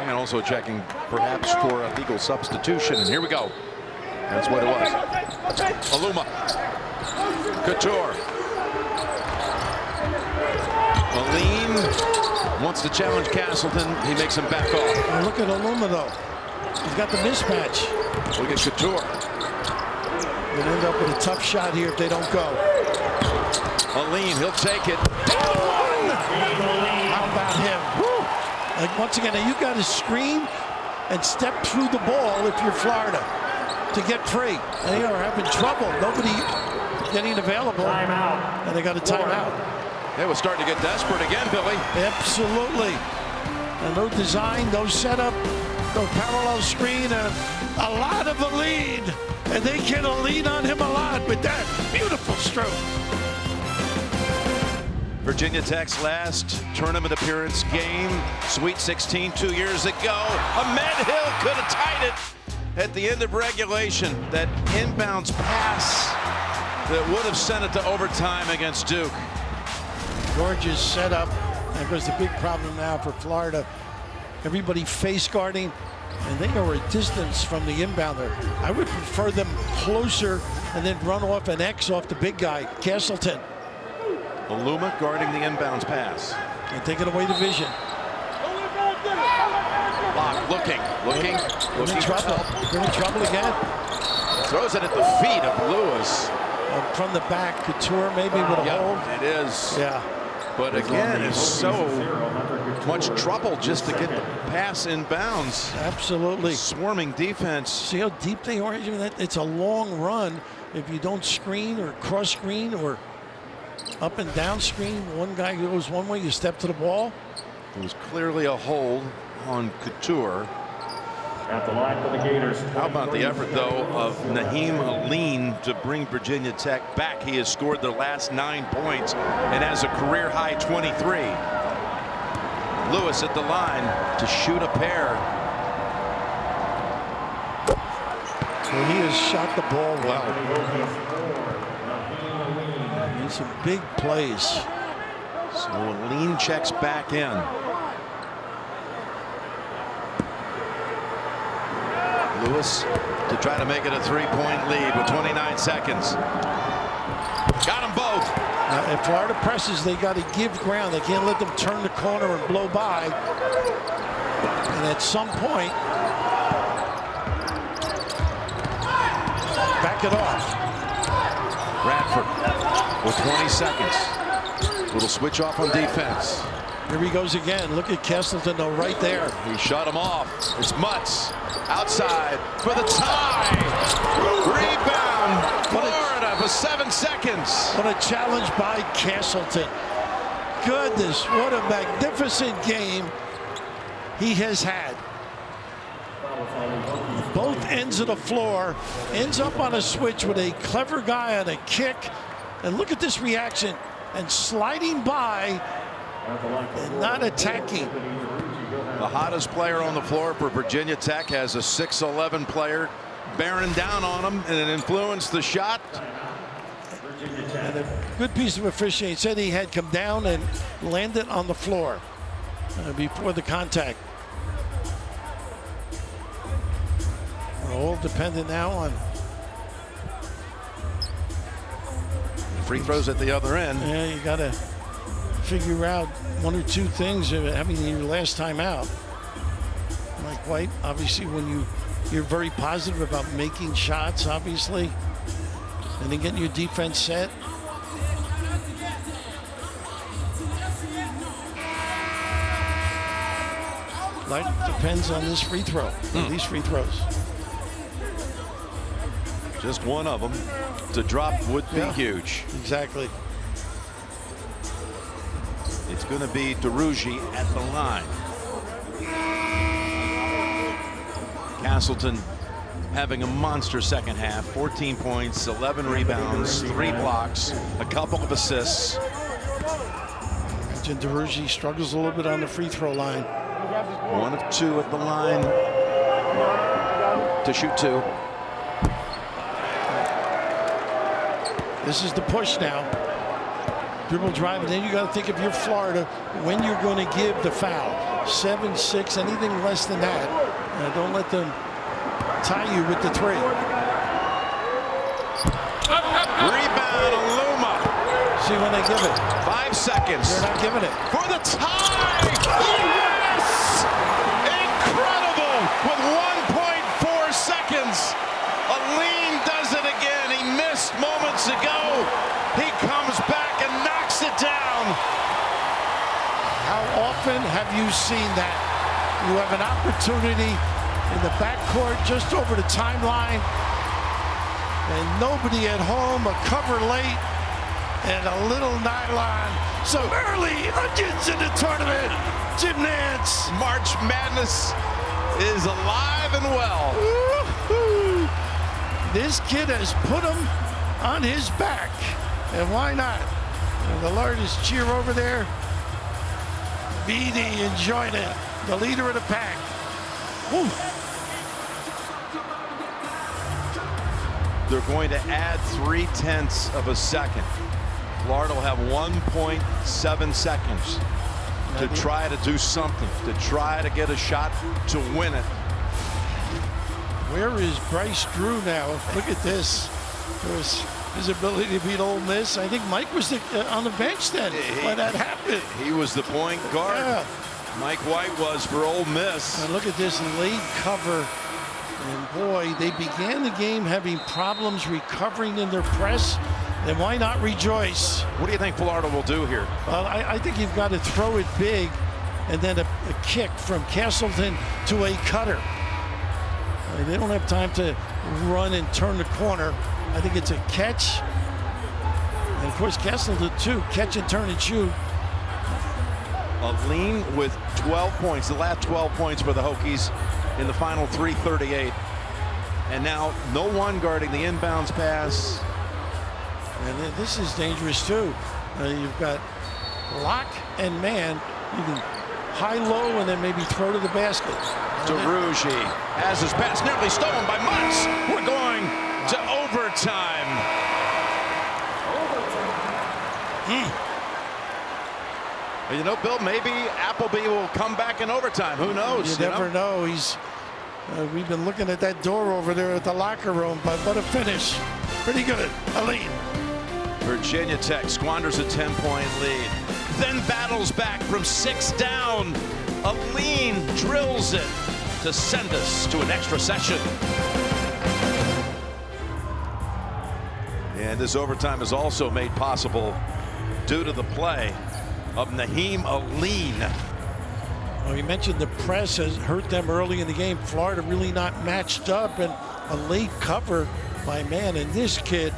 And also checking perhaps for a legal substitution. And here we go. That's what it was. Aluma. Couture. Aline wants to challenge Castleton. He makes him back off. And look at Aluma, though. He's got the mismatch. Look at Couture. They'll end up with a tough shot here if they don't go. Aline, he'll take it. How about him? Woo. Like once again, you got to screen and step through the ball if you're Florida to get free. They are having trouble. Nobody getting available. Timeout. And they got a timeout. They were starting to get desperate again, Billy. Absolutely. And no design, no setup, no parallel screen, and a lot of a lead. And they can lean on him a lot with that beautiful stroke. Virginia Tech's last tournament appearance game, Sweet 16 2 years ago. Ahmed Hill could have tied it at the end of regulation. That inbounds pass that would have sent it to overtime against Duke. Gorgeous setup. And of course, the big problem now for Florida, everybody face guarding, and they are a distance from the inbounder. I would prefer them closer and then run off an X off the big guy, Castleton. Aluma guarding the inbounds pass. And taking away the vision. Lock looking. They're in trouble. They're in trouble again. Throws it at the feet of Lewis. From the back, Couture maybe with a hold. It is. Yeah. But again, it's so much trouble just to get the pass in bounds. Absolutely. Swarming defense. See how deep they are? It's a long run. If you don't screen or cross screen or up and down screen, one guy goes one way, you step to the ball. It was clearly a hold on Couture. At the line for the Gators. How about the effort, though, of Naheem Aline to bring Virginia Tech back? He has scored their last 9 points and has a career-high 23. Lewis at the line to shoot a pair. So he has shot the ball well. Made some big plays. So Aline checks back in. Lewis to try to make it a 3-point lead with 29 seconds. Got them both. Now, if Florida presses, they got to give ground. They can't let them turn the corner and blow by. And at some point, back it off. Radford with 20 seconds. Little switch off on defense. Here he goes again. Look at Castleton, though, right there. He shut him off. It's Mutz outside for the tie. Rebound. Florida for 7 seconds. What a challenge by Castleton. Goodness, what a magnificent game he has had. Both ends of the floor. Ends up on a switch with a clever guy on a kick. And look at this reaction. And sliding by and not attacking. The hottest player on the floor for Virginia Tech has a 6'11" player bearing down on him, and it influenced the shot. And a good piece of officiating. Said he had come down and landed on the floor before the contact. We're all dependent now on free throws at the other end. Yeah, you got to figure out one or two things. Having your last time out, Mike White, obviously, when you're very positive about making shots, obviously, and then getting your defense set. That depends on this free throw. These free throws. Just one of them to drop would be huge. Exactly. It's going to be DeRougie at the line. Castleton having a monster second half. 14 points, 11 rebounds, 3 blocks, a couple of assists. Jim DeRugi struggles a little bit on the free throw line. 1 of 2 at the line to shoot 2. This is the push now. Dribble drive, and then you got to think if you're Florida, when you're going to give the foul. 7, 6, anything less than that. Don't let them tie you with the 3. Rebound, Aluma. See when they give it. 5 seconds. They're not giving it. For the tie. Yes! Incredible. With 1.4 seconds. Aline does it again. He missed moments ago. He comes back and knocks it down. How often have you seen that? You have an opportunity in the backcourt just over the timeline, and nobody at home, a cover late, and a little nylon. Some early onions in the tournament. Jim Nance. March Madness is alive and well. Woo-hoo. This kid has put him on his back, and why not? And the largest cheer over there. Beatty enjoying it, the leader of the pack. Woo. They're going to add 0.3 of a second. Florida will have 1.7 seconds to try to do something, to try to get a shot to win it. Where is Bryce Drew now? Look at this. There's his ability to beat Ole Miss. I think Mike was on the bench then when that happened. He was the point guard. Yeah. Mike White was for Ole Miss. And look at this late cover. And boy, they began the game having problems recovering in their press. Then why not rejoice? What do you think Florida will do here? Well, I think you've got to throw it big and then a kick from Castleton to a cutter. They don't have time to run and turn the corner. I think it's a catch. And of course, Castleton too, catch and turn and shoot. Aline with 12 points, the last 12 points for the Hokies in the final 3:38. And now no one guarding the inbounds pass. And this is dangerous too. You've got lock and man. You can high-low and then maybe throw to the basket. DeRugi has his pass nearly stolen by Muntz. We're going to overtime. You know, Bill, maybe Appleby will come back in overtime. Who knows? You never know. He's. We've been looking at that door over there at the locker room, but what a finish. Pretty good. Aline. Virginia Tech squanders a 10-point lead, then battles back from 6 down. Aline drills it to send us to an extra session. And this overtime is also made possible due to the play of Naheem Aline. Well, you mentioned the press has hurt them early in the game. Florida really not matched up, and a late cover by man. And this kid,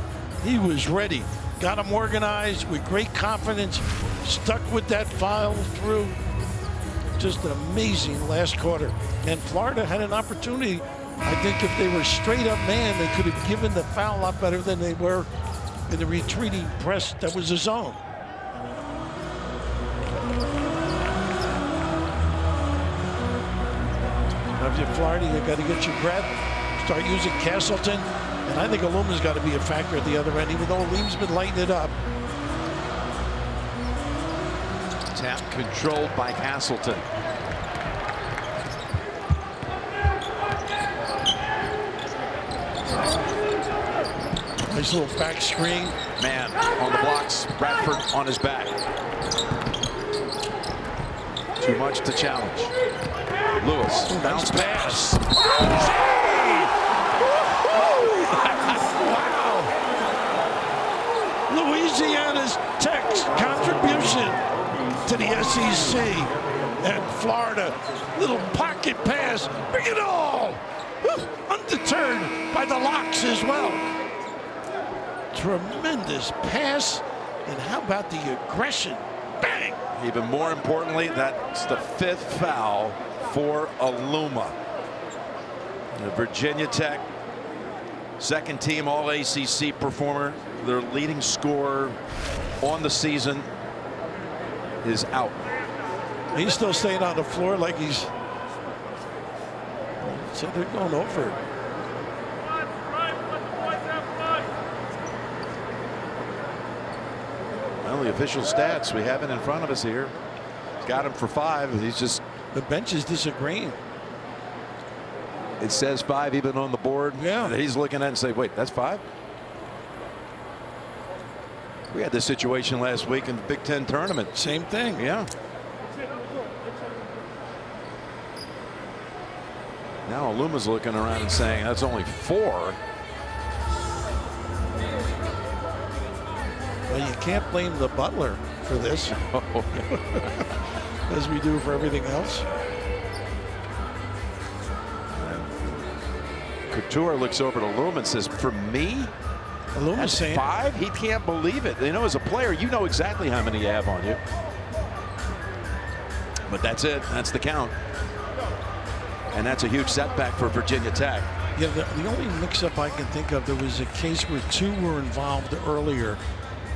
he was ready. Got him organized with great confidence, stuck with that foul through. Just an amazing last quarter. And Florida had an opportunity. I think if they were straight up man, they could have given the foul a lot better than they were in the retreating press that was a zone. Now if you're Florida, you got to get your breath, start using Castleton. And I think Aluma's got to be a factor at the other end, even though Aline's been lighting it up. Tap controlled by Castleton. Nice little back screen. Man on the blocks. Bradford on his back. Too much to challenge. Lewis. Bounce pass. Wow. Louisiana's Tech's contribution to the SEC. And Florida, little pocket pass. Bring it all. Undeterred by the locks as well. Tremendous pass. And how about the aggression? Bang! Even more importantly, that's the 5th foul for Aluma. The Virginia Tech second team all ACC performer, their leading scorer on the season, is out. He's still staying on the floor like he's. So they're going over it. Well, the official stats we have it in front of us here. Got him for 5. He's just. The bench is disagreeing. It says 5 even on the board. Yeah. He's looking at it and say, wait, that's 5? We had this situation last week in the Big Ten tournament. Same thing. Yeah. Now Aluma's looking around and saying that's only 4. Well, you can't blame the butler for this, as we do for everything else. Couture looks over to Aluma and says, for me? Aluma's That's saying 5? He can't believe it. You know, as a player, you know exactly how many you have on you. But that's it. That's the count. And that's a huge setback for Virginia Tech. Yeah, the only mix-up I can think of, there was a case where 2 were involved earlier,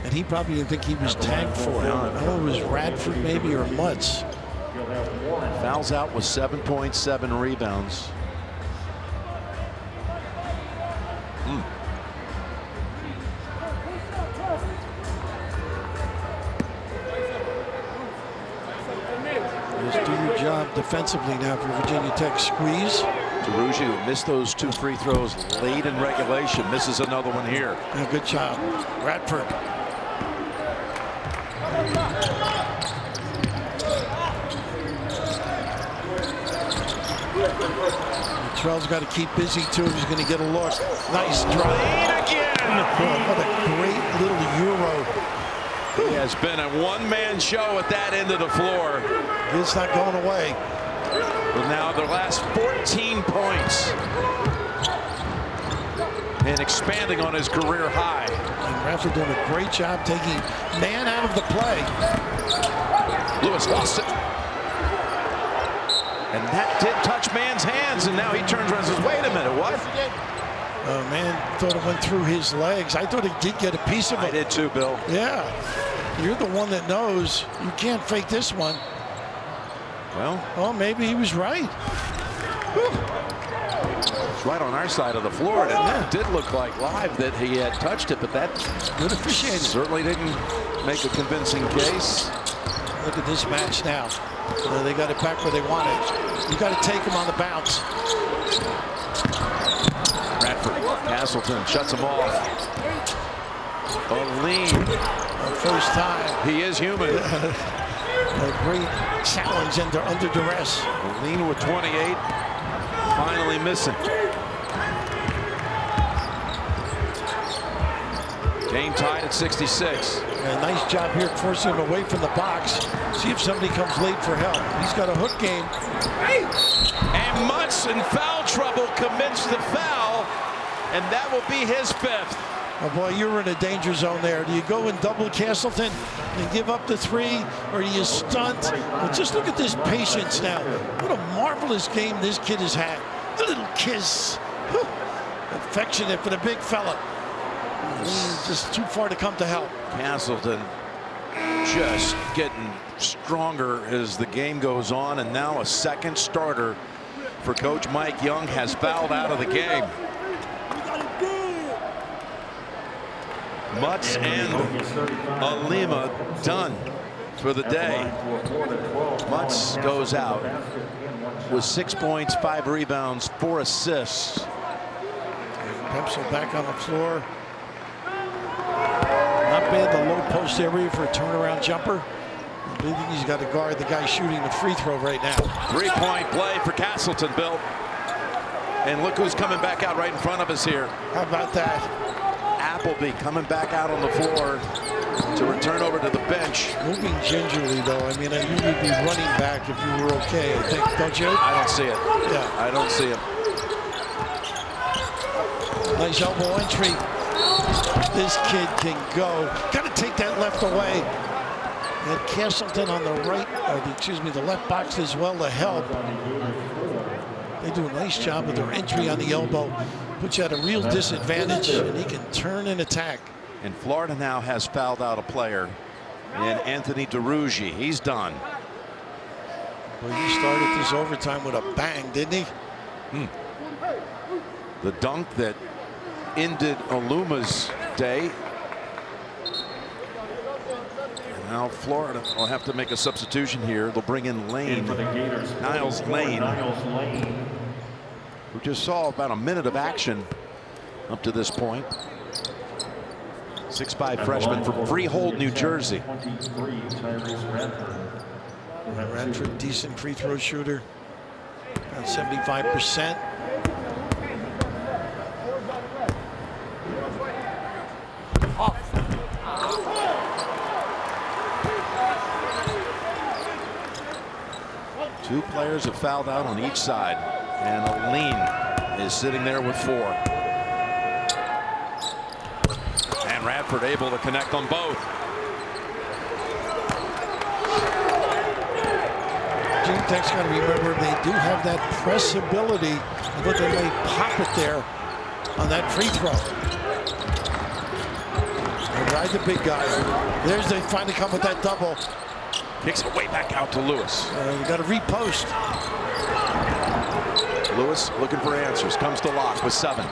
and he probably didn't think he was tagged for it. I don't know if it was Radford maybe or Mutz. Fouls out with 7.7 rebounds. Just do your job defensively now for Virginia Tech. Squeeze. DeRugi, who missed those 2 free throws late in regulation, misses another one here. Yeah, good job. Radford. Trell's got to keep busy too. He's going to get a look. Nice drive. Lead again. What a great little Euro. He has been a one-man show at that end of the floor. It's not going away. But now their last 14 points. And expanding on his career high. And Radford doing a great job taking man out of the play. Lewis lost it. And that did touch man's hands, and now he turns around and says, wait a minute, what? Man thought it went through his legs. I thought he did get a piece of it. I did too, Bill. Yeah. You're the one that knows. You can't fake this one. Well, maybe he was right. it's right on our side of the floor. And it did look like live that he had touched it, but that Good officiating. certainly didn't make a convincing case. Look at this match now. They got it back where they want it. You got to take him on the bounce. Radford, Castleton shuts him off. A lean. First time. He is human. A great challenge under duress. A lean with 28. Finally missing. Game tied at 66. A nice job here forcing him away from the box. See if somebody comes late for help. He's got a hook game. And Mutz in foul trouble commits the foul, and that will be his 5th. Oh boy, you're in a danger zone there. Do you go and double Castleton and give up the 3, or do you stunt? Well, just look at this patience now. What a marvelous game this kid has had. A little kiss. Whew. Affectionate for the big fella. Just too far to come to help. Castleton just getting stronger as the game goes on, and now a second starter for Coach Mike Young has fouled out of the game. Mutz and Alima done for the day. Mutz goes out with 6 points, 5 rebounds, 4 assists. Pencil back on the floor. Not bad, the low post area for a turnaround jumper. I think he's got to guard the guy shooting the free throw right now. 3-point play for Castleton, Bill. And look who's coming back out right in front of us here. How about that? Appleby coming back out on the floor to return over to the bench. Moving gingerly, though. I mean, you would be running back if you were okay, I think, don't you? I don't see it. Yeah. I don't see him. Nice elbow entry. This kid can go. Got to take that left away. And Castleton on the right, or the left box as well to help. They do a nice job with their entry on the elbow. Puts you at a real disadvantage, and he can turn and attack. And Florida now has fouled out a player in Anthony DeRuggi. He's done. Well, he started this overtime with a bang, didn't he? The dunk that ended Aluma's day. And now Florida will have to make a substitution here. They'll bring in Lane, For the Gators, Niles Lane, Niles Lane. who just saw about a minute of action up to this point. 6'5" freshman from Freehold, New Jersey. 23, Tyrese Radford. Radford, decent free throw shooter, about 75%. Two players have fouled out on each side, and Aline is sitting there with 4. And Radford able to connect on both. Tech's got to remember they do have that press ability, but they may pop it there on that free throw. They ride the big guy. There's they finally come with that double. Kicks it way back out to Lewis. You got to repost. Lewis looking for answers. Comes to Locke with 7.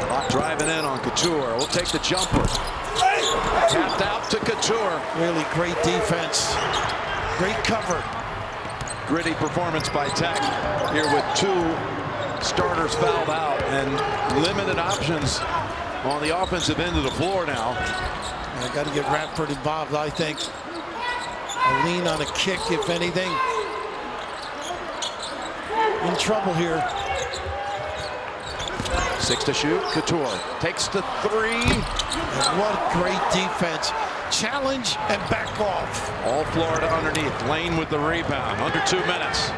Locke driving in on Couture. Will take the jumper. Tapped out to Couture. Really great defense. Great cover. Gritty performance by Tech here with 2 starters fouled out and limited options on the offensive end of the floor now. I got to get Radford involved, I think. A lean on a kick, if anything. In trouble here. 6 to shoot. Couture takes the 3. And what great defense. Challenge and back off. All Florida underneath. Lane with the rebound. Under 2 minutes.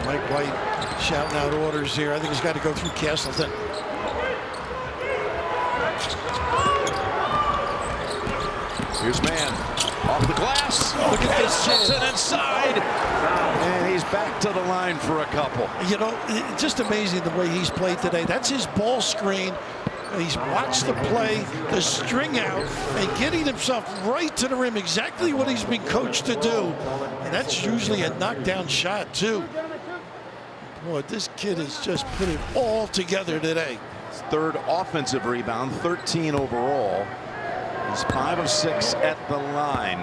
Mike White shouting out orders here. I think he's got to go through Castleton. Here's man off the glass. Look at this Castleton inside. And he's back to the line for a couple. You know, it's just amazing the way he's played today. That's his ball screen. He's watched the play, the string out, and getting himself right to the rim, exactly what he's been coached to do. And that's usually a knockdown shot, too. Boy, this kid has just put it all together today. His 3rd offensive rebound, 13 overall. He's 5 of 6 at the line.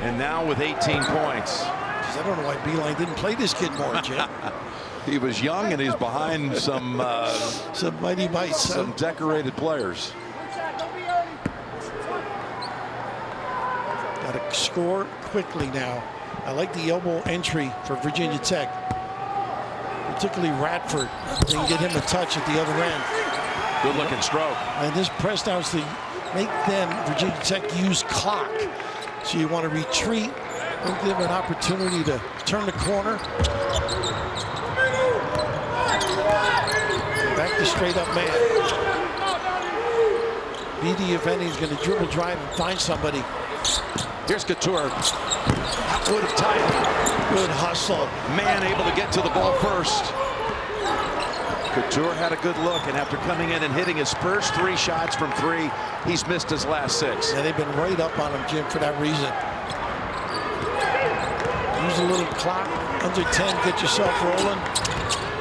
And now with 18 points. I don't know why Beeline didn't play this kid more, Jim. He was young and he's behind some mighty mites. Some decorated players. Got to score quickly now. I like the elbow entry for Virginia Tech, particularly Radford. They can get him a touch at the other end. Good looking stroke. And this press down is to make them, Virginia Tech, use clock. So you want to retreat, don't give them an opportunity to turn the corner. Back to straight up man. BD, if any, is going to dribble, drive, and find somebody. Here's Couture. That would have tied it. Good hustle. Man able to get to the ball first. Couture had a good look, and after coming in and hitting his first 3 shots from 3, he's missed his last 6. Yeah, they've been right up on him, Jim, for that reason. Use a little clock, under 10, get yourself rolling.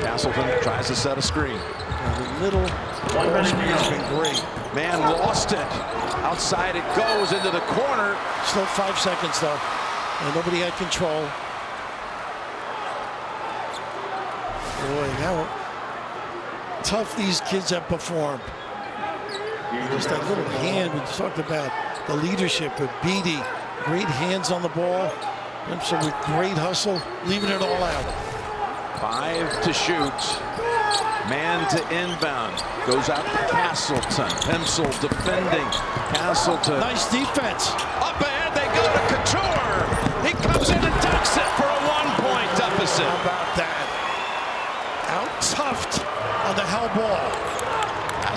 Castleton tries to set a screen. And the little ball screen has been great. Man lost it. Outside it goes into the corner. Still 5 seconds, though. And nobody had control. Boy, how tough these kids have performed. Just that little hand we talked about, the leadership of Beatty. Great hands on the ball. Simpson with great hustle, leaving it all out. 5 to shoot. Man to inbound. Goes out to Castleton. Pencil defending. Castleton. Nice defense. Up ahead they go to Couture. He comes in and dunks it for a 1-point deficit. How about that? Out-toughed on the hell ball.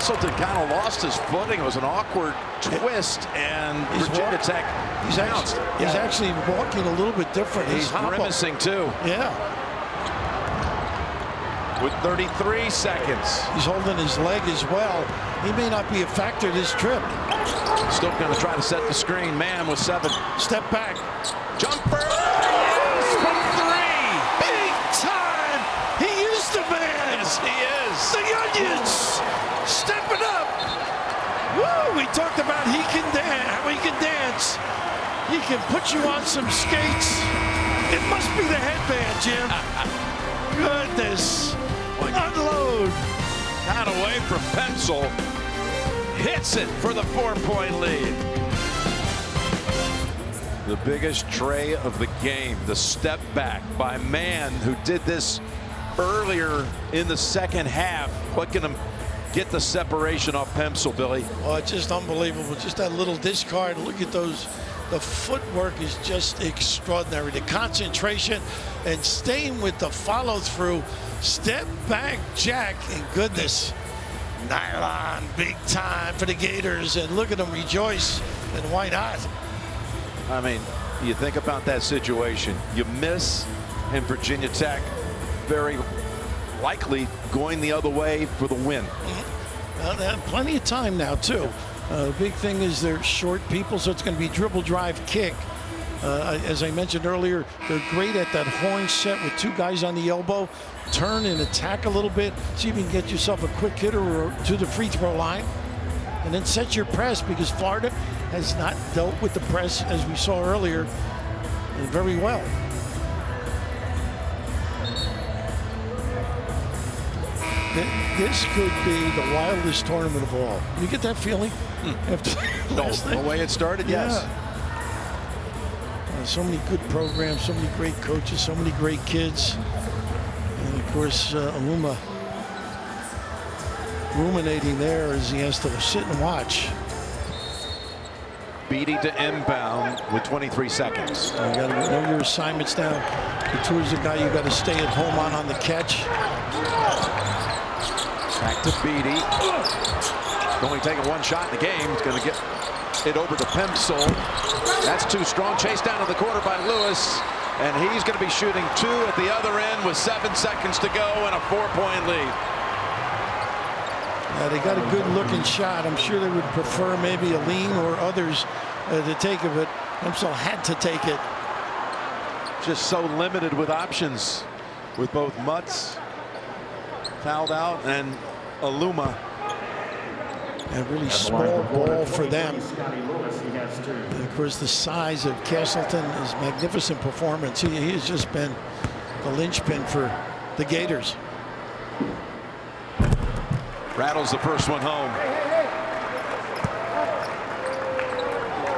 Castleton kind of lost his footing. It was an awkward twist, and Virginia Tech bounced. He's actually walking a little bit different. He's grimacing too. Yeah. With 33 seconds. He's holding his leg as well. He may not be a factor this trip. Still going to try to set the screen. Man with 7. Step back. Jumper. Yes, from 3. Big time. He is the man. Yes, he is. The Onions stepping up. Woo! We talked about he can dance. How he can dance. He can put you on some skates. It must be the headband, Jim. Goodness. Unload. Out away from Pencil. Hits it for the 4-point lead. The biggest tray of the game. The step back by Mann, who did this earlier in the second half. What can him get the separation off Pencil, Billy? Oh, it's just unbelievable. Just that little discard. Look at those. The footwork is just extraordinary. The concentration and staying with the follow through. Step back jack, and goodness. Nylon, big time for the Gators, and look at them rejoice, and why not? I mean, you think about that situation. You miss, and Virginia Tech very likely going the other way for the win. Well, they have plenty of time now, too. The big thing is they're short people, so it's going to be dribble, drive, kick. As I mentioned earlier, they're great at that horn set with 2 guys on the elbow. Turn and attack a little bit. See if you can get yourself a quick hitter or to the free throw line. And then set your press, because Florida has not dealt with the press, as we saw earlier, very well. This could be the wildest tournament of all. You get that feeling? After The way it started, yes. So many good programs, so many great coaches, so many great kids. And of course, Aluma ruminating there as he has to sit and watch. Beatty to inbound with 23 seconds. You got to know your assignments now. Couture's the guy you got to stay at home on the catch. Back to Beatty. Only taking 1 shot in the game. He's going to get it over to Pencil. That's too strong. Chased down to the corner by Lewis. And he's going to be shooting 2 at the other end with 7 seconds to go and a 4-point lead. They got a good looking shot. I'm sure they would prefer maybe a lean or others to take it, but Pencil had to take it. Just so limited with options with both Mutz fouled out and Aluma. A really small ball for them. And of course, the size of Castleton is magnificent performance. He has just been the linchpin for the Gators. Rattles the first one home.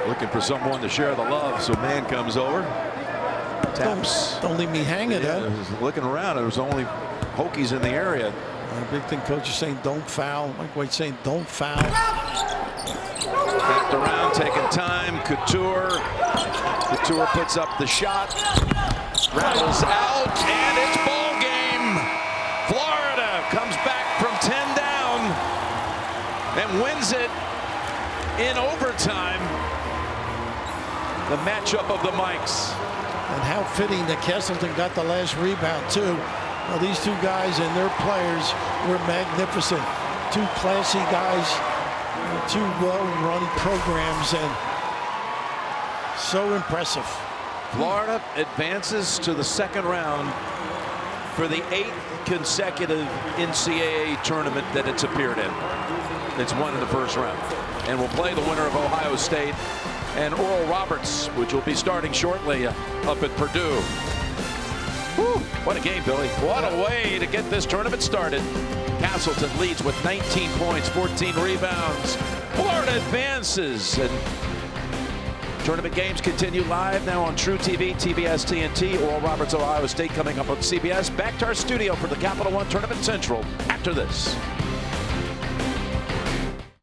Looking for someone to share the love, so Mann comes over. Taps. Don't leave me hanging, huh? Looking around, there was only Hokies in the area. Big thing, coach is saying don't foul. Mike White saying don't foul. Backed around, taking time. Couture puts up the shot. Rattles out, and it's ball game. Florida comes back from 10 down and wins it in overtime. The matchup of the Mikes. And how fitting that Castleton got the last rebound, too. Well, these 2 guys and their players were magnificent. 2 classy guys, 2 well-run programs, and so impressive. Florida advances to the second round for the 8th consecutive NCAA tournament that it's appeared in. It's won in the first round. And will play the winner of Ohio State and Oral Roberts, which will be starting shortly up at Purdue. Whew, what a game, Billy. What a way to get this tournament started. Castleton leads with 19 points, 14 rebounds. Florida advances. And tournament games continue live now on True TV, TBS TNT. Oral Roberts, Ohio State coming up on CBS. Back to our studio for the Capital One Tournament Central after this.